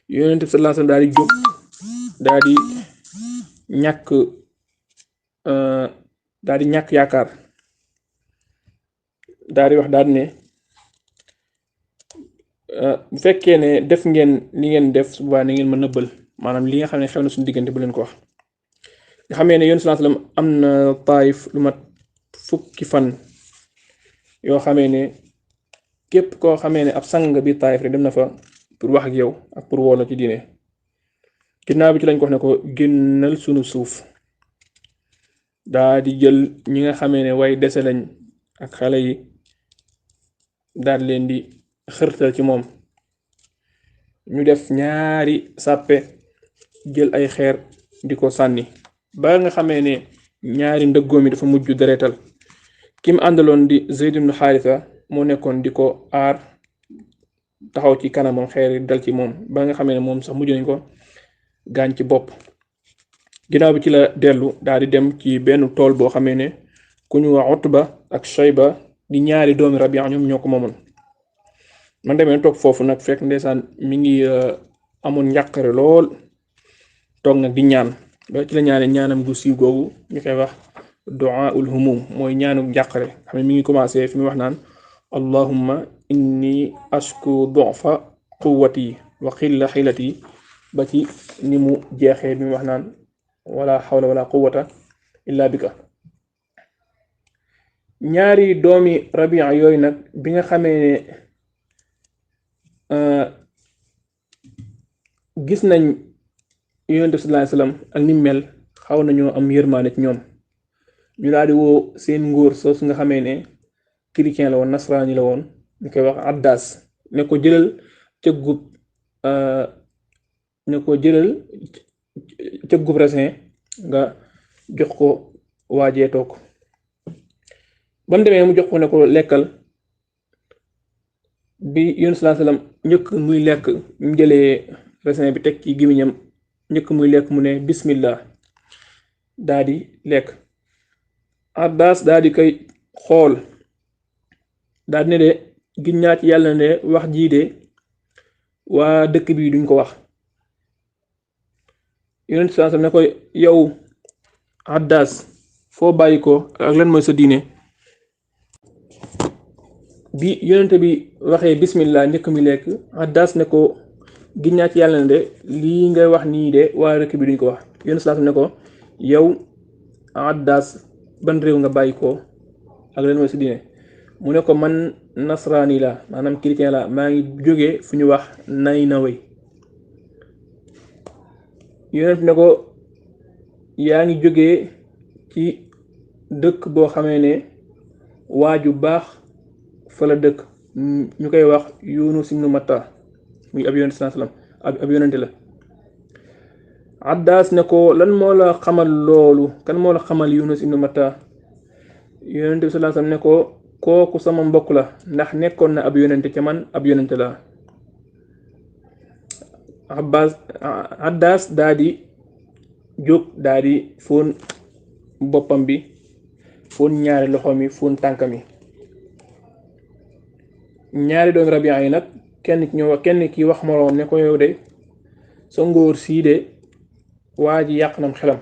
Yonent bi sallallahu alayhi wasallam daal di jóg, daal di ñàkk yaakaar, daal di wax daal ne bu fekkee ne def ngeen li ngeen def su boobaa na ngeen ma nëbbal, maanaam li nga xam ne xew na suñu diggante bu leen ko wax. nga xamee ne Yonent sallallahu alayhi wasallam am na Taayif lu mat fukki fan yoo xamee ne képp koo xamee ne ab sang bi Taayif rek dem na fa pour wax ak yow ak pour woo la ci diine. ginnaaw bi ci lañ ko wax ne ko génnal sunu suuf, daa di jël ñi nga xamee ne way dese lañ ak xale yi daal leen di xërtal ci moom. ñu def ñaari sàppe, jël ay xeer di ko sànni ba nga xamee ne ñaari ndëggoom yi dafa mujj deretal. kim àndaloon di Zayd ibn Haarisa moo nekkoon di ko aar, taxaw ci kanamam, xeer yi dal ci moom ba nga xamee ne moom sax mujj nañ ko gaañ ci bopp. ginnaaw bi ci la dellu daal di dem ci benn tool boo xamee ne ku ñu wax Utba ak Shayba di ñaari doomi Rabi'a ñoom ñoo ko moomoon. man demee toog foofu nag fekk ndeysaan mi ngi amoon njàqare lool, toog nag di ñaan ba ci la ñaanam gu siiw googu ñu koy wax du'aul humum, mooy ñaanu njàqare. xam ne mi ngi commencé fi mu wax naan allahumma inni ashku du'fa quwwati wa qilla hilati, ba ci ni mu jeexee bi mu wax naan wala hawla wala quwwata illa bika. ñaari doomi Rabi'a yooyu nag bi nga xamee ne gis nañ Yonent bi sallallahu alayhi wasallam ak ni mel, xaw nañoo am yërmaane ci ñoom. ñu daal di woo seen ngóor soos nga xamee ne chrétien la woon, nasraani la woon, ñu koy wax Addas, ne ko jëlal cëggub raisin nga jox ko waajee toog. ba mu demee mu jox ko ne ko lekkal. bi Yonent sallallahu alayhi wasallam njëkk muy lekk, mu jëlee raisin bi teg ci gémmiñam, njëkk muy lekk mu ne bismillah, daa di lekk. Addas daa di koy xool, daa di ne de giñ naa ci yàlla ne wax jii de waa dëkk bi duñ ko wax. Yonent sallallahu alayhi wasallam ne ko yow Addas foo bàyyi ko ak lan mooy sa diine. bi Yonent bi waxee bismillah njëkk mi lekk, Addas ne ko giñ naa ci yàlla ne de lii ngay wax nii de waa dëkk bi duñ ko wax. Yonent sallallahu alayhi wasallam ne ko yow Addas ban réew nga bàyyi ko ak lan mooy sa diine. mu ne ko man nasraani la, maanaam chrétien la, maa ngi jógee fu ñu wax Naynawe. Yonent ne ko yaa ngi jógee ci dëkk boo xamee ne waaju baax fa la dëkk, ñu koy wax Yunus ibn Matta, muy ab Yonent sallallahu alayhi wasallam, ab yonente la. Addas ne ko lan moo la xamal loolu, kan moo la xamal Yunus ibn Matta. Yonent bi sallallahu alayhi wasallam ne ko kooku sama mbokk la, ndax nekkoon na ab yonente ca man ab yonente la. Addaas daa di jóg daa di fóon boppam bi fóon ñaari loxoom yi fóon tànkam yi. ñaari doomi Rabia yi nag kenn ki wax moroom ne ko yow de sa ngóor sii de waa ji yàq nam xelam.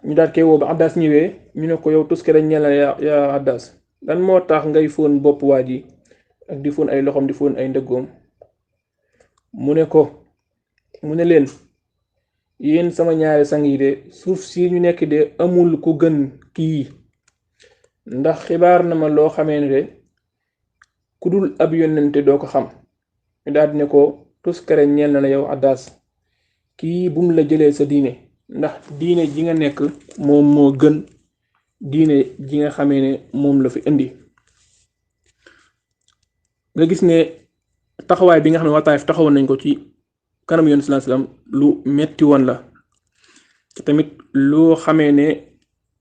ñu daal koy woo ba Addaas ñëwee ñu ne ko yow tuskere ñeel na yaa Addaas lan moo tax ngay fóon bopp waa ji ak di fóon ay loxoom di fóon ay ndëggoom. mu ne leen yéen sama ñaari sang yi de suuf si ñu nekk de amul ku gën kii ndax xibaar na ma loo xamee ne de ku dul ab yónnente doo ko xam. ñu daal di ne ko tuskare ñeel na la yow Addaas kii bum la jëlee sa diine ndax diine ji nga nekk moom moo gën diine ji nga xamee ne moom la fi indi. nga gis ne taxawaay bi nga xam ne waa Taayif taxawoon nañ ko ci kanam yoon sallallahu alayhi wasallam lu metti woon la te tamit loo xamee ne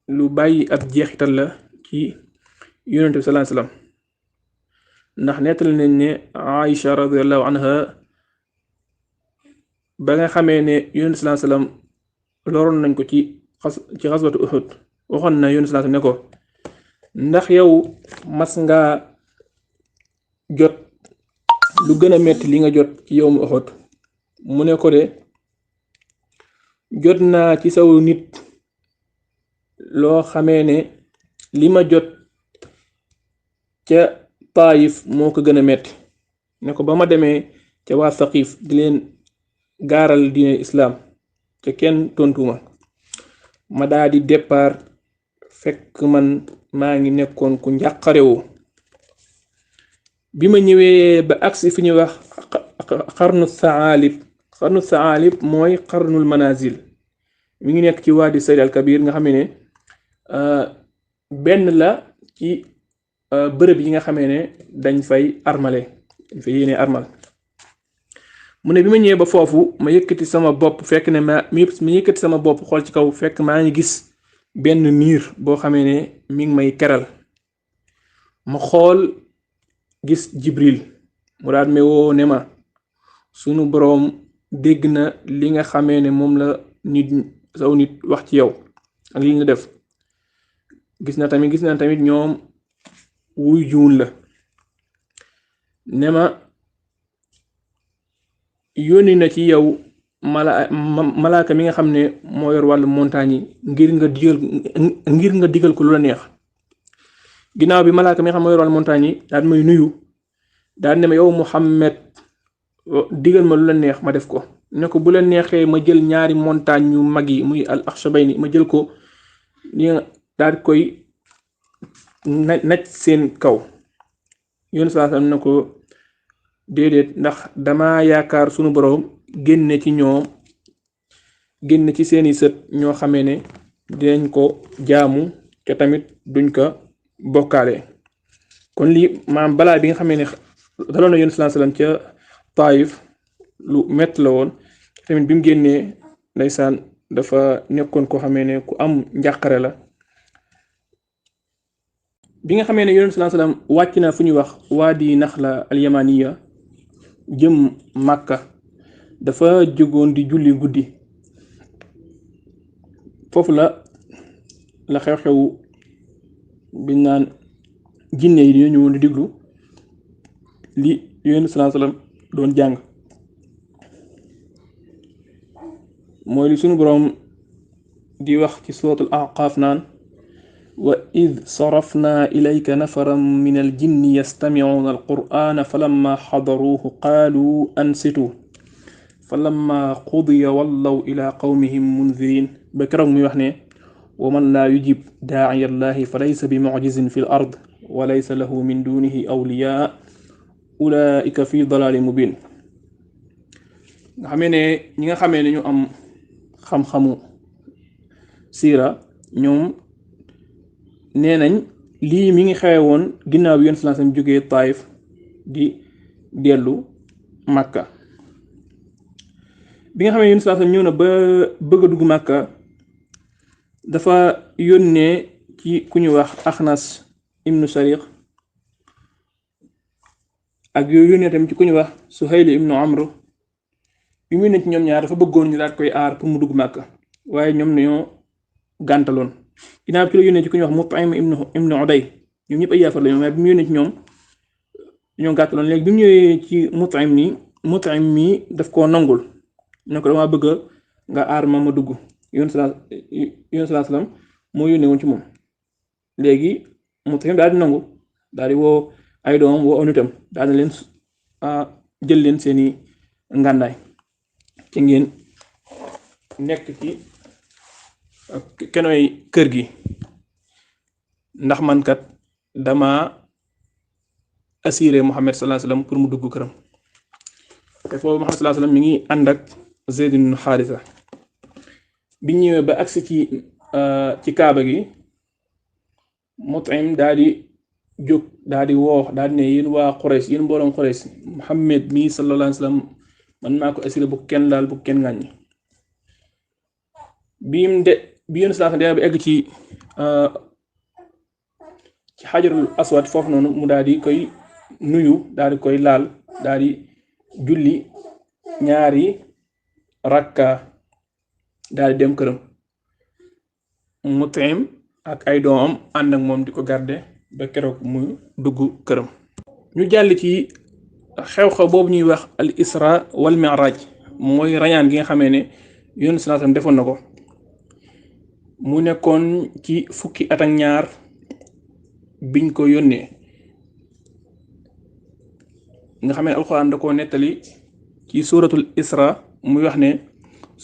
lu bàyyi ab jeexital la ci yonent bi sallallahu alayhi wasallam ndax nettali nañ ne Aïcha radiyallahu anha ba nga xamee ne yonent sallallahu alayhi wasallam loroon nañ ko ci xaswatu Uhud waxoon na yonent sallallahu alayhi wasallam ne ko ndax yow mas nga jot lu gën a metti li nga jot ci yow mu Uhud. mu ne ko de jot naa ci saw nit loo xamee ne li ma jot ca Taayif moo ko gën a metti. ne ko ba ma demee ca waa Saqif di leen gaaral diine islaam ca kenn tontuma ma daa di départ fekk man maa ngi nekkoon ku njàqarewoo. bi ma ñëwee ba agsi fi ñuy wax xarnu saalib mooy xarnul manazil mi ngi nekk ci waadi Sayd al Kabir nga xam ne benn la ci bërëb yi nga xamee ne dañ fay armale dañ fay yéene armal. mu ne bi ma ñëwee ba foofu ma yëkkati sama bopp fekk ne ma yëkkati sama bopp xool ci kaw fekk maa ngi gis benn niir boo xamee ne mi ngi may keral. ma xool gis Jibril mu daal me woo ne ma sunu boroom dégg na li nga xamee ne moom la saw nit wax ci yow ak li nga def. gis na tamit ñoom wuy juun la. ne ma yónni na ci yow malaaka mi nga xam ne moo yor wàllu montagne yi ngir nga digal ko lu la neex. ginnaaw bi malaaka mi nga xam moo yor wàllu montagne yi daal may nuyu daal ne ma yow Muhammad digal ma lu la neex ma def ko. ne ko bu la neexee ma jël ñaari montagne yu mag yi muy al Akhshabayni ma jël ko daal koy naj seen kaw. yoon saa sam ne ko déedéet ndax dama yaakaar sunu boroom génne ci seeni sët ñoo xamee ne dinañ ko jaamu te tamit duñ ko bokkaale. kon lii maam balaa bi nga xamee ne daloon na yoon sallallahu alayhi wasallam ca Taayif lu metti la woon tamit bi mu génnee ndeysaan dafa nekkoon koo xamee ne ku am njàqare la. bi nga xamee ne yoon sallallahu alayhi wasallam wàcc na fu ñuy wax Waadi Naxla al-Yamaniya jëm Màkka dafa jógoon di julli guddi. foofu la xew-xew bi naan jinne yi dañoo ñëwoon di diglu li yonent sallallahu alayhi wasallam doon jàng. mooy li sunu boroom di wax ci suratul Ahqaaf naan wa id sarafna ilayka nafaran min al jinni yastami'una al qur'ana falamma xadaruuhu qaalu ansitu falamma qudiya wallaw ila qawmihim munzirin ba keroog muy wax ne wa man laa yujib daa'iya llahi fa laysa bi mu'jizin fi l ard wa laysa lahu min dunihi awliyaa ulaa'ika fi dalaalin mubiin. nga xamee ne ñi nga xamee ne ñu am xam-xamu siira ñoom nee nañ lii mi ngi xewe woon ginnaaw bi Yonent sallallahu alayhi wasallam jógee Taayif di dellu Makka. bi nga xam ne Yonent sallallahu alayhi wasallam ñëw na ba bëgg a dugg Makka dafa yónnee ci ku ñu wax Axnas ibnu Sariq ak yooyu yónnee tamit ci ku ñu wax Suhayl ibnu Amr bi mu ne ci ñoom ñaar dafa bëggoon ñu daal koy aar pour mu dugg Màkka waaye ñoom ñoo gàntaloon ginnaaw ci la yónnee ci ku ñu wax Mut'im ibnu Uday ñoom ñëpp ay yaafar la ñoom waaye bi mu yónnee ci ñoom ñoo gàntaloon léegi bi mu ñëwee ci Mut'im mi daf koo nangul ne ko dama bëgg nga aar ma dugg yoon salaam moo yónnee woon ci moom léegi Mut'im daal di nangu daal di woo ay doomam woo onitam daal di leen jël leen seeni ngàndaay ci ngeen nekk ci kenoy kër gi ndax man kat dama assuré Muhammad sallallahu alayhi wasallam pour mu dugg këram te foofu Muhammad sallallahu alayhi wasallam mi ngi ànd ak Zayd ibn Haritha bi ñëwee ba agsi ci kaaba gi Mut'im daal di jóg daal di woo daal di ne yéen waa Quraysh yéen mbooloom Quraysh Muhammad mii sallallahu alayhi wasallam man maa ko assuré bu kenn laal bu kenn ŋàññi bi yéen sallallahu alayhi wasallam ba egg ci xajarul aswad foofu noonu mu daal di koy nuyu daal di koy laal daal di julli ñaari rakka daal di dem këram Mut'im ak ay doomam ànd ak moom di ko garde ba keroog mu dugg këram ñu jàll ci xew-xew boobu ñuy wax al isra wal mi'raj mooy rañaan gi nga xamee ne Yonent sallallahu alayhi wasallam defoon na ko mu nekkoon ci fukki at ak ñaar biñ ko yónnee nga xamee ne alxuraan da koo nettali ci suratul isra muy wax ne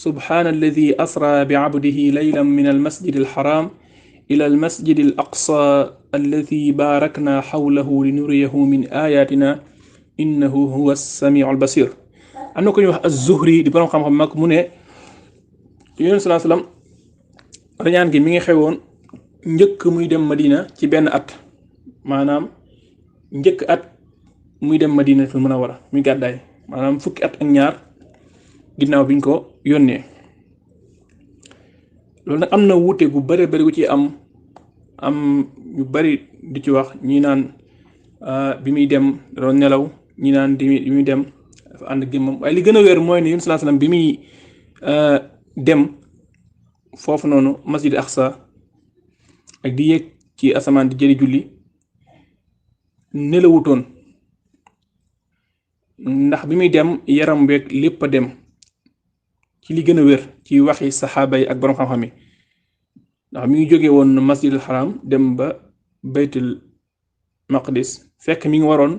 subhaana alladi asra bi abdihi laylan min al masjid al haram ila al masjid al aqsa alladi barakna xawlahu li nuriyahu min ayatina innahu huwa as-samiu al basir am na ko ñuy wax az-Zuhri di borom xam-xam mag mu ne Yonent sallallahu alayhi wasallam rañaan gi mi ngi xewoon njëkk muy dem Madina ci benn at maanaam njëkk at muy dem Madinatul Munawwara muy gàddaay maanaam fukki at ak ñaar ginnaaw biñ ko yónnee loolu nag am na wuute gu bare bari gu ci am ñu bari di ci wax ñi naan bi muy dem da doon nelaw ñi naan bi muy dem dafa ànd gémmam waaye li gën a wér mooy ne Yonent sallallahu alayhi wasallam bi muy dem foofu noonu masjid Aqsa ak di yéeg ci asamaan di jëli julli nelawutoon ndax bi muy dem yaram beeg lépp a dem ci li gën a wér ci waxi saxaaba yi ak borom xam-xam yi ndax mi ngi jóge woon masjidul haram dem ba baytul maqdis fekk mi ngi waroon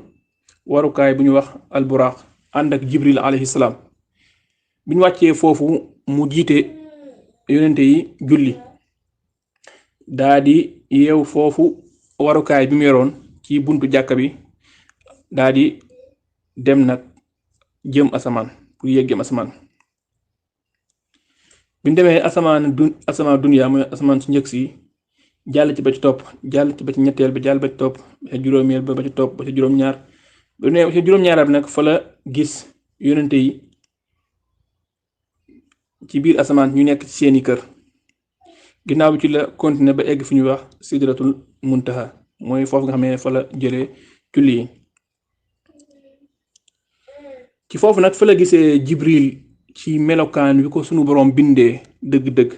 warukaay bu ñu wax alburaq ànd ak jibril alayhi salaam bi ñu wàccee foofu mu jiite yonente yi julli daa di yeew foofu warukaay bi mu yoroon ci buntu jàkka bi daa di dem nag jëm asamaan pour yéeg asamaan bi mu demee asamaan dunya mooy asamaan su njëkk si jàll ci ba ci topp jàll ci ba ci ñetteel ba jàll ba ci topp ba ci juróomeel ba ci topp ba ci juróom-ñaar ba ne ci juróom-ñaaral bi nag fa la gis yonente yi ci biir asamaan ñu nekk ci seeni kër ginnaaw bi ci la continuer ba egg fi ñuy wax sidratul muntaha mooy foofu nga xam ne fa la jëlee julli yi ci foofu nag fa la gisee jibril ci melokaan wi ko sunu boroom bindee dëgg-dëgg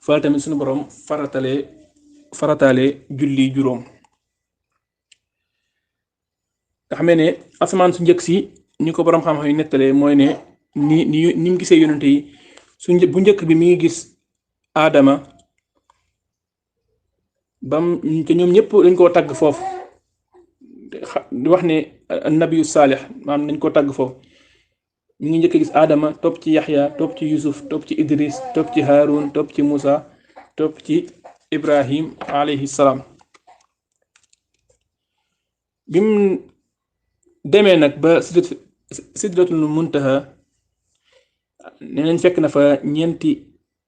fa la tamit sunu boroom farataale julli juróom nga xam ne asamaan su njëkk si ni ko boroom xam-xam yi nettalee mooy ne ni mu gisee yonente yi bu njëkk bi mi ngi gis Adama te ñoom ñëpp dañ koo tagg foofu di wax ne nabiyu saalix maanaam dañ koo tagg foofu mi ngi njëkk gis Adama topp ci Yaxya topp ci Yusuf topp ci Idris topp ci Harun topp ci Musa topp ci Ibrahim alayhi salaam bi mu demee nag ba sidratul muntaha nee nañ fekk na fa ñeenti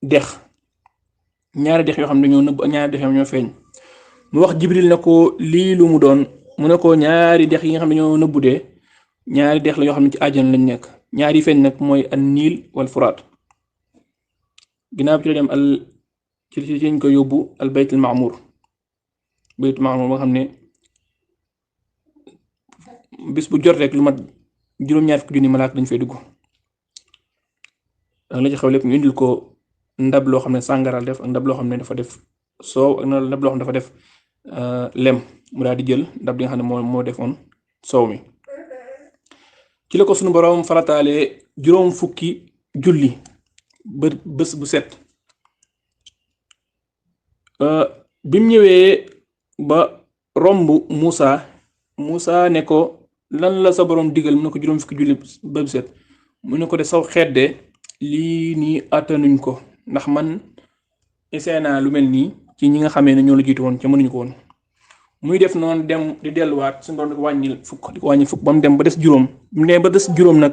dex ñaari dex yoo xam ne dañoo nëbb ñaari dex yoo ñoo feeñ mu wax Jibril ne ko lii lu mu doon mu ne ko ñaari dex yi nga xam ne dañoo nëbbudee ñaari dex la yoo xam ne ci àjjana lañ nekk ñaari feeñ nag mooy an niil wal furaat ginnaaw bi ci la dem ci lañ ko yóbbu al baytul maamur ba nga xam ne bis bu jot rek lu mat juróom-ñaar fukki junni malaaka dañ fay dugg ak la ci xew lépp ñu indil ko ndab loo xam ne sàngaral def ak ndab loo xam ne dafa def soow ak ndab loo xam ne dafa def lem mu daal di jël ndab li nga xam ne moo defoon soow mi ci la ko sunu borom farataalee juróom fukki julli bés bu set bi mu ñëwee ba romb Moussa ne ko lan la sa borom digal mu ne ko juróom fukki julli bés bu set mu ne ko de saw xeet de lii nii attanuñ ko ndax man essayé naa lu mel nii ci ñi nga xamee ne ñoo la jiitu woon ca mënuñu ko woon muy def noonu dem di delluwaat suñu borom di ko wàññil fukk ba mu dem ba des juróom mu ne ba des juróom nag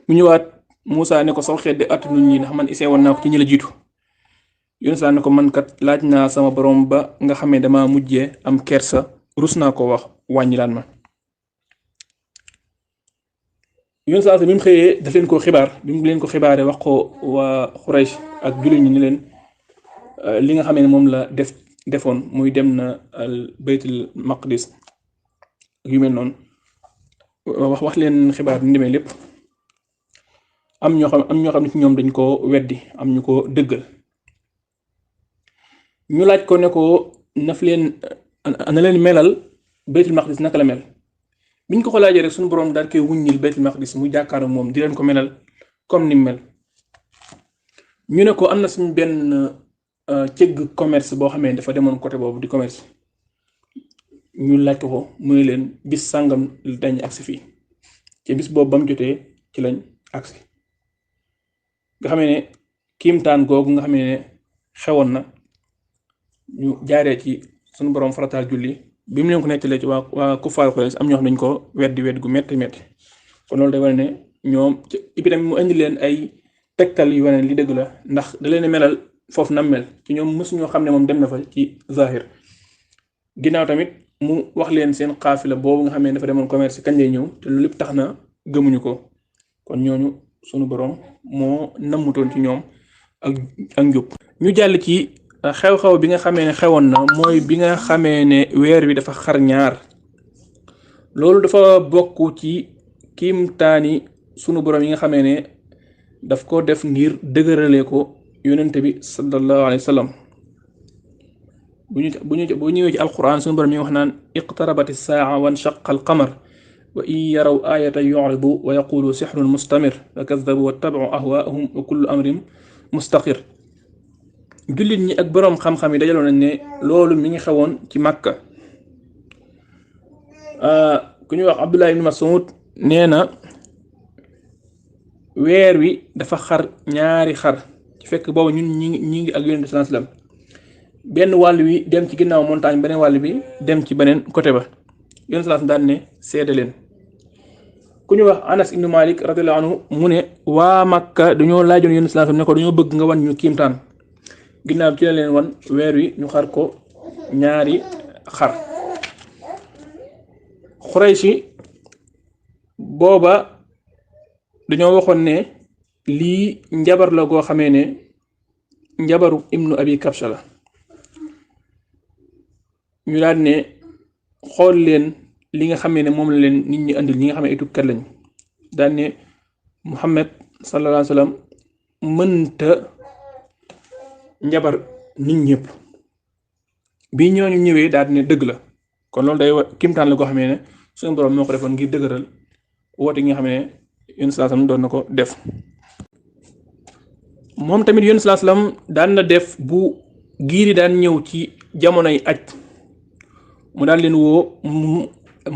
mu ñëwaat Moussa ne ko saw xeet de attanuñ ñi ndax man essayé woon naa ko ci ñi la jiitu Yunus ne ko man kat laaj naa sama borom ba nga xamee dama mujjee am kersa rus naa ko wax wàññilaan ma Yunus bi mu xëyee daf leen ko xibaar bi mu leen ko xibaaree wax ko waa Xuraysh ak jullit ñi ni leen li nga xamee ne moom la defoon muy dem na al baytul maqdis yu mel noonu wax leen xibaar bi mu demee lépp am ñoo xam ne ci ñoom dañ ko weddi am ñu ko dëggal ñu laaj ko ne ko na leen melal baytul maqdis naka la mel biñ ko laajee rek suñu borom daal koy wuññil baytul maqdis muy jàkkaaru moom di leen ko melal comme ni mel ñu ne ko am na suñu benn cëgg commerce boo xamee dafa demoon côté boobu di commerce ñu laaj ko muy leen bis sàngam dañ agsi fii ci bis boobu ba mu jotee ci lañ agsi nga xamee ne kiimtaan googu nga xamee ne xewoon na ñu jaaree ci suñu borom farataal julli bi mu leen ko nettalee ci waa kufaar Quraysh am ñoo xam ne dañ ko weddi gu metti kon loolu day wane ne ñoom ci tamit mu indi leen ay tegtal yu wane li dëgg la ndax da leen melal foofu nam mel ci ñoom mësuñoo xam ne moom dem na fa ci zahir ginnaaw tamit mu wax leen seen xaafila boobu nga xam ne dafa demoon commerce kañ lay ñëw te loolu lépp tax na gëmuñu ko kon ñooñu sunu borom moo nammutoon ci ñoom ak njub ñu jàll ci xew-xew bi nga xamee ne xewoon na mooy bi nga xamee ne weer wi dafa xar ñaar loolu dafa bokk ci kiimtaani sunu borom yi nga xamee ne daf ko def ngir dëgërale ko yonente bi sallallahu alayhi wa sallam bu ñëwee ci alquran sunu borom yi wax naan iqtarabati saa wa nshaqa alqamar wa in yaraw ayatan yu'ridu wa yaqulu sihrun mustamir fa kaddabu wattaba'u ahwaahum wa kullu amrin mustaqir jullit ñi ak boroom xam-xam yi dajaloon nañ ne loolu mi ngi xewoon ci Makka ku ñuy wax Abdullah ibn Mas'ud nee na weer wi dafa xar ñaari xar ci fekk boobu ñun ñi ngi ak Yonent bi sallallahu alayhi wasallam benn wàll wi dem ci ginnaaw montagne beneen wàll bi dem ci beneen côté ba Yonent sallallahu alayhi wasallam daan ne seede leen ku ñu wax Anas ibn Malik radiyallahu anhu mu ne waa Makka dañoo laajoon Yonent sallallahu alayhi wasallam ne ko dañoo bëgg nga wan ñu kiimtaan ginnaaw ci la leen wan weer wi ñu xar ko ñaari xar Xurayshi booba dañoo waxoon ne lii njabar la goo xamee ne njabaru ibnu abi kabsha la ñu daal ne xool leen li nga xamee ne moom la leen nit ñi andil ñi nga xam ne ay tukkat lañ daal ne Muhammad sallallahu alayhi wa sallam mënta njabar nit ñëpp bi ñooñu ñëwee daal ne dëgg la kon loolu day kimtaan la goo xamee ne suñu borom moo ko defoon ngir dëgëral woote gi nga xam ne Yonent sallallahu alayhi wasallam doon na ko def moom tamit Yonent sallallahu alayhi wasallam daan na def bu giir yi daan ñëw ci jamonoy aj mu daal leen woo mu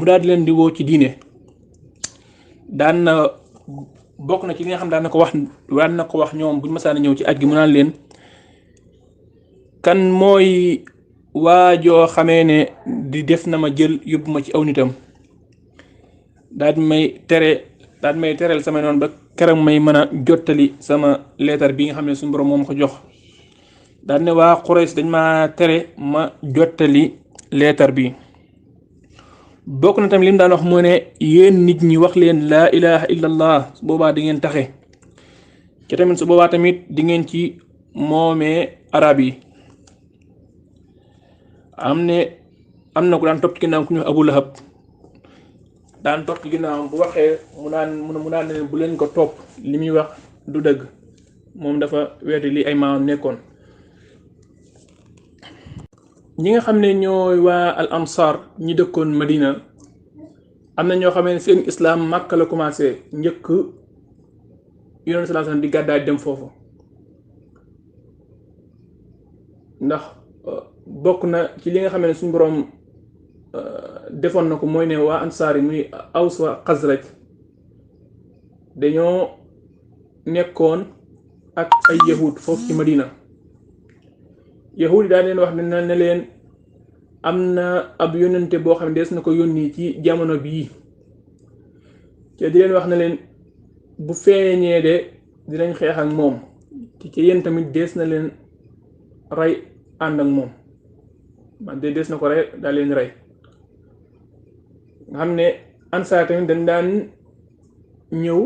daal di leen di woo ci diine daan na bokk na ci li nga xam daan na ko wax ñoom buñu mësaan ñëw ci aj gi mu naan leen kan mooy waajoo xamee ne di def na ma jël yóbbu ma ci aw nitam daal di may tereel sama noonu ba keroog may mën a jottali sama leetar bi nga xam ne suñu borom moom ko jox daal ne waa Quraysh dañ ma tere ma jottali leetar bi bokk na tamit li mu daan wax mu ne yéen nit ñi wax leen laa ilaha illallah su boobaa di ngeen taxe ci tamit su boobaa tamit di ngeen ci moomee arab yi am na ku daan topp ci ginnaaw ku ñu Abu Lahab daan topp ci ginnaawam bu waxee mu naan leen bu leen ko topp li muy wax du dëgg moom dafa weddi li ay maamam nekkoon. ñi nga xam ne ñooy waa al ansar ñi dëkkoon Madina am na ñoo xam ne seen islam Makka la commencé njëkk Yonent sallallahu alayhi wasallam di gàddaay dem foofu, ndax bokk na ci li nga xam ne suñu boroom defoon na ko mooy ne waa ansaar yi muy Aws wa Xasraj dañoo nekkoon ak ay yahud foofu ci Madina. yahud yi daal leen wax ne leen am na ab yónnante boo xam ne des na ko yónni ci jamono bii te di leen wax ne leen bu feeñee de dinañ xeex ak moom ci yéen tamit des na leen rey ànd ak moom man de des na ko rey daal leen rey. nga xam ne ansaar tamit dañ daan ñëw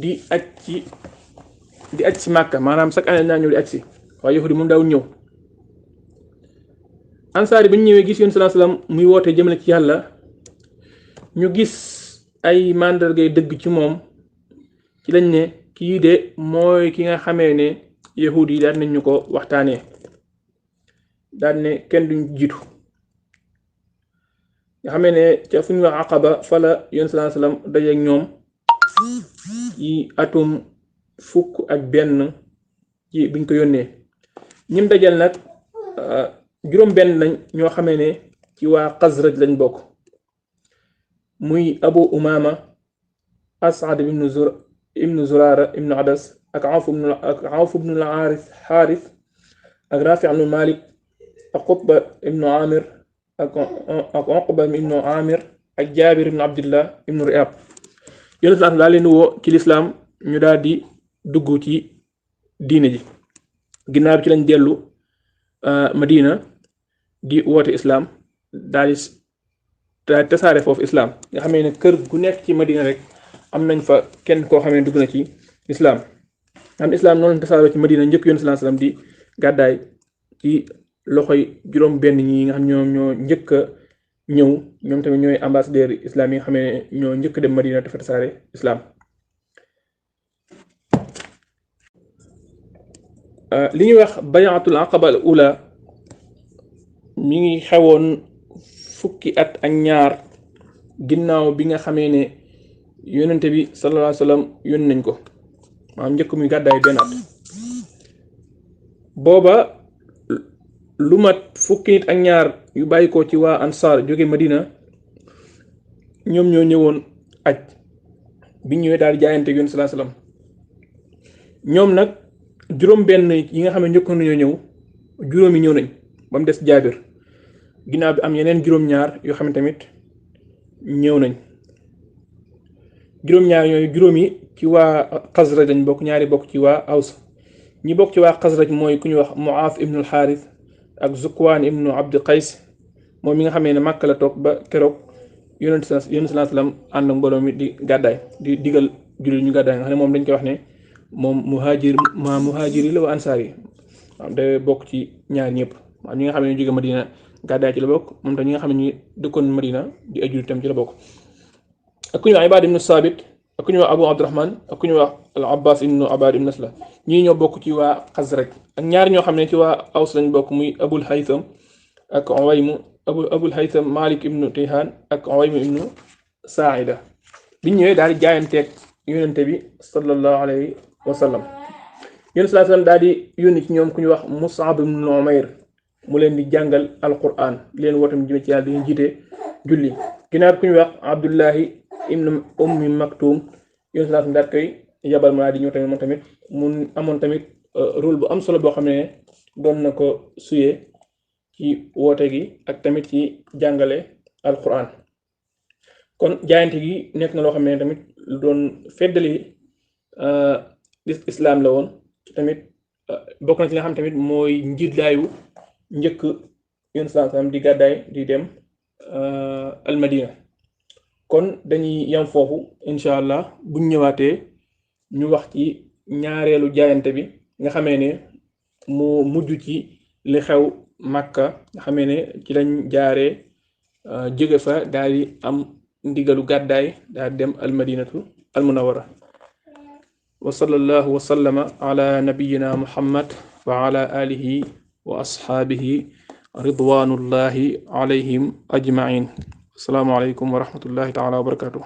di aj ci Màkka, maanaam chaque année dañ daan ñëw di aj si, waaye yahudi moom daawul ñëw. ansaar yi bi ñu ñëwee gis Yonent sallallahu alayhi wasallam muy woote jëmale ci yàlla, ñu gis ay màndargay dëgg ci moom, ci lañ ne kii de mooy ki nga xamee ne yahudi yi daan nañ ñu ko waxtaanee, daan ne kenn duñ jiitu. nga xamee ne ca fu ñu wax Aqaba fa la Yonent sallallahu alayhi wasallam dajeek ñoom ci atum 11 ci biñ ko yónnee. ñim dajal nag juróom benn lañ ñoo xamee ne ci waa Xasraj lañ bokk, muy Abu Umama, As'ad ibnu Zurara ibnu Adas, ak Awf ibnu al-Harith, ak Rafi' ibnu Malik, ak Qutba ibnu Amir, ak Uqba ibnu Amir, ak Jabir ibnu Abdillah ibnu Ri'ab. Yonent sallallahu daal leen woo ci lislaam ñu daal di dugg ci diine ji. ginnaaw bi ci lañ dellu Madina di woote islam daal di tasaare foofu islam, nga xamee ne kër gu nekk ci Madina rek am nañ fa kenn koo xamee ne dugg na ci islam. am islam noonu lañ tasaaroo ci Madina njëkk Yonent sallallahu alayhi wasallam di gàddaay ci loxoy juróom benn ñi nga xam ñoo njëkk a ñëw, ñoom tamit ñooy ambassadeur islam yi nga xamee ne ñoo njëkk dem Madina dafa tasaare islam. li ñuy wax bayatul aqaba al ula mi ngi xewoon 2 at ak ñaar ginnaaw bi nga xamee ne yónnante bi sallallahu alayhi wasallam yónni nañ ko, maanaam njëkk muy gàddaay benn at. booba lu mat 1 nit ak ñaar yu bàyyi ko ci waa ansaar jóge Madina, ñoom ñoo ñëwoon aj bi ñëwee daal di jaayante Yonent sallallahu alayhi wasallam. ñoom nag juróom benn yi nga xam ne njëkkoon nañoo ñëw, juróomi ñëw nañ ba mu des Jaabir. ginnaaw bi am yeneen juróom-ñaar yoo xam ne tamit ñëw nañ. juróom-ñaar yooyu juróomi ci waa Xasraj lañ bokk, ñaari bokk ci waa Aws. ñi bokk ci waa Xasraj mooy ku ñu wax Muaaf ibnu al-Xaaris ak Zukwaan ibnu Abdi Qays, moom mi nga xamee ne Màkka la toog ba keroog Yonent sallallahu alayhi wasallam ànd ak mbooloo mi di gàddaay, di digal jullit ñu gàddaay. nga xam ne moom dañ koy wax ne moom muhaajir yi la wa ansaar yi, waaw day bokk ci ñaar ñëpp. waaw ñi nga xam ne ñu jóge Madina gàddaay ci la bokk, moom tam ñi nga xam ne ñu dëkkoon Madina di ay jullit tam ci la bokk. ak ku ñu wax Ibaad ibnu Saabit, ak ku ñu wax Abu Abdurrahman, ak ku ñu wax al Abbas ibnu Abad ibnu Nasla. ñii ñoo bokk ci waa Xasraj. ak ñaar ñoo xam ne ci waa Aws lañ bokk, muy Abul Haytham ak Abul Haytham Malik ibnu Tayhan ak Uwaym ibnu Saa'ida. biñ ñëwee daal di jaayanteeg yónnante bi sallallahu alayhi wa sallam. Yonent sallallahu alayhi wa sallam daal di yónni ci ñoom ku ñu wax Mus'ab ibnu Umayr mu leen di jàngal alquran, leen wootam jëme ci yàlla di leen jiite julli. ginnaaw ku ñu wax Abdullahi ibnu Ummi Maktum, Yonent sallallahu alayhi wa sallam daal koy yabal ma di ñëw tamit moom tamit mu amoon tamit rôle bu am solo boo xam ne doon na ko suyee ci woote gi ak tamit ci jàngale alquran. kon jaayante gi nekk na loo xam ne tamit lu doon feddali islam la woon, tamit bokk na ci nga xam tamit mooy njiitlaayu njëkk Yonent sallallahu alayhi wasallam di gàddaay di dem almadina. kon dañuy yam foofu incha allah buñ ñëwaatee ñu wax ci ñaareelu jaayante bi nga xamee ne mu mujj ci li xew Makka, nga xamee ne ci lañ jaaree jóge fa daal di am ndigalu gàddaay daal dem almadinatu almunawara. wa sallallahu wa sallama ala nabiyina muhammad wa ala alihi wa ashaabihi ridwanullahi alayhim ajmain. assalaamu aleykum wa rahmatullahi taala wa barakatuh.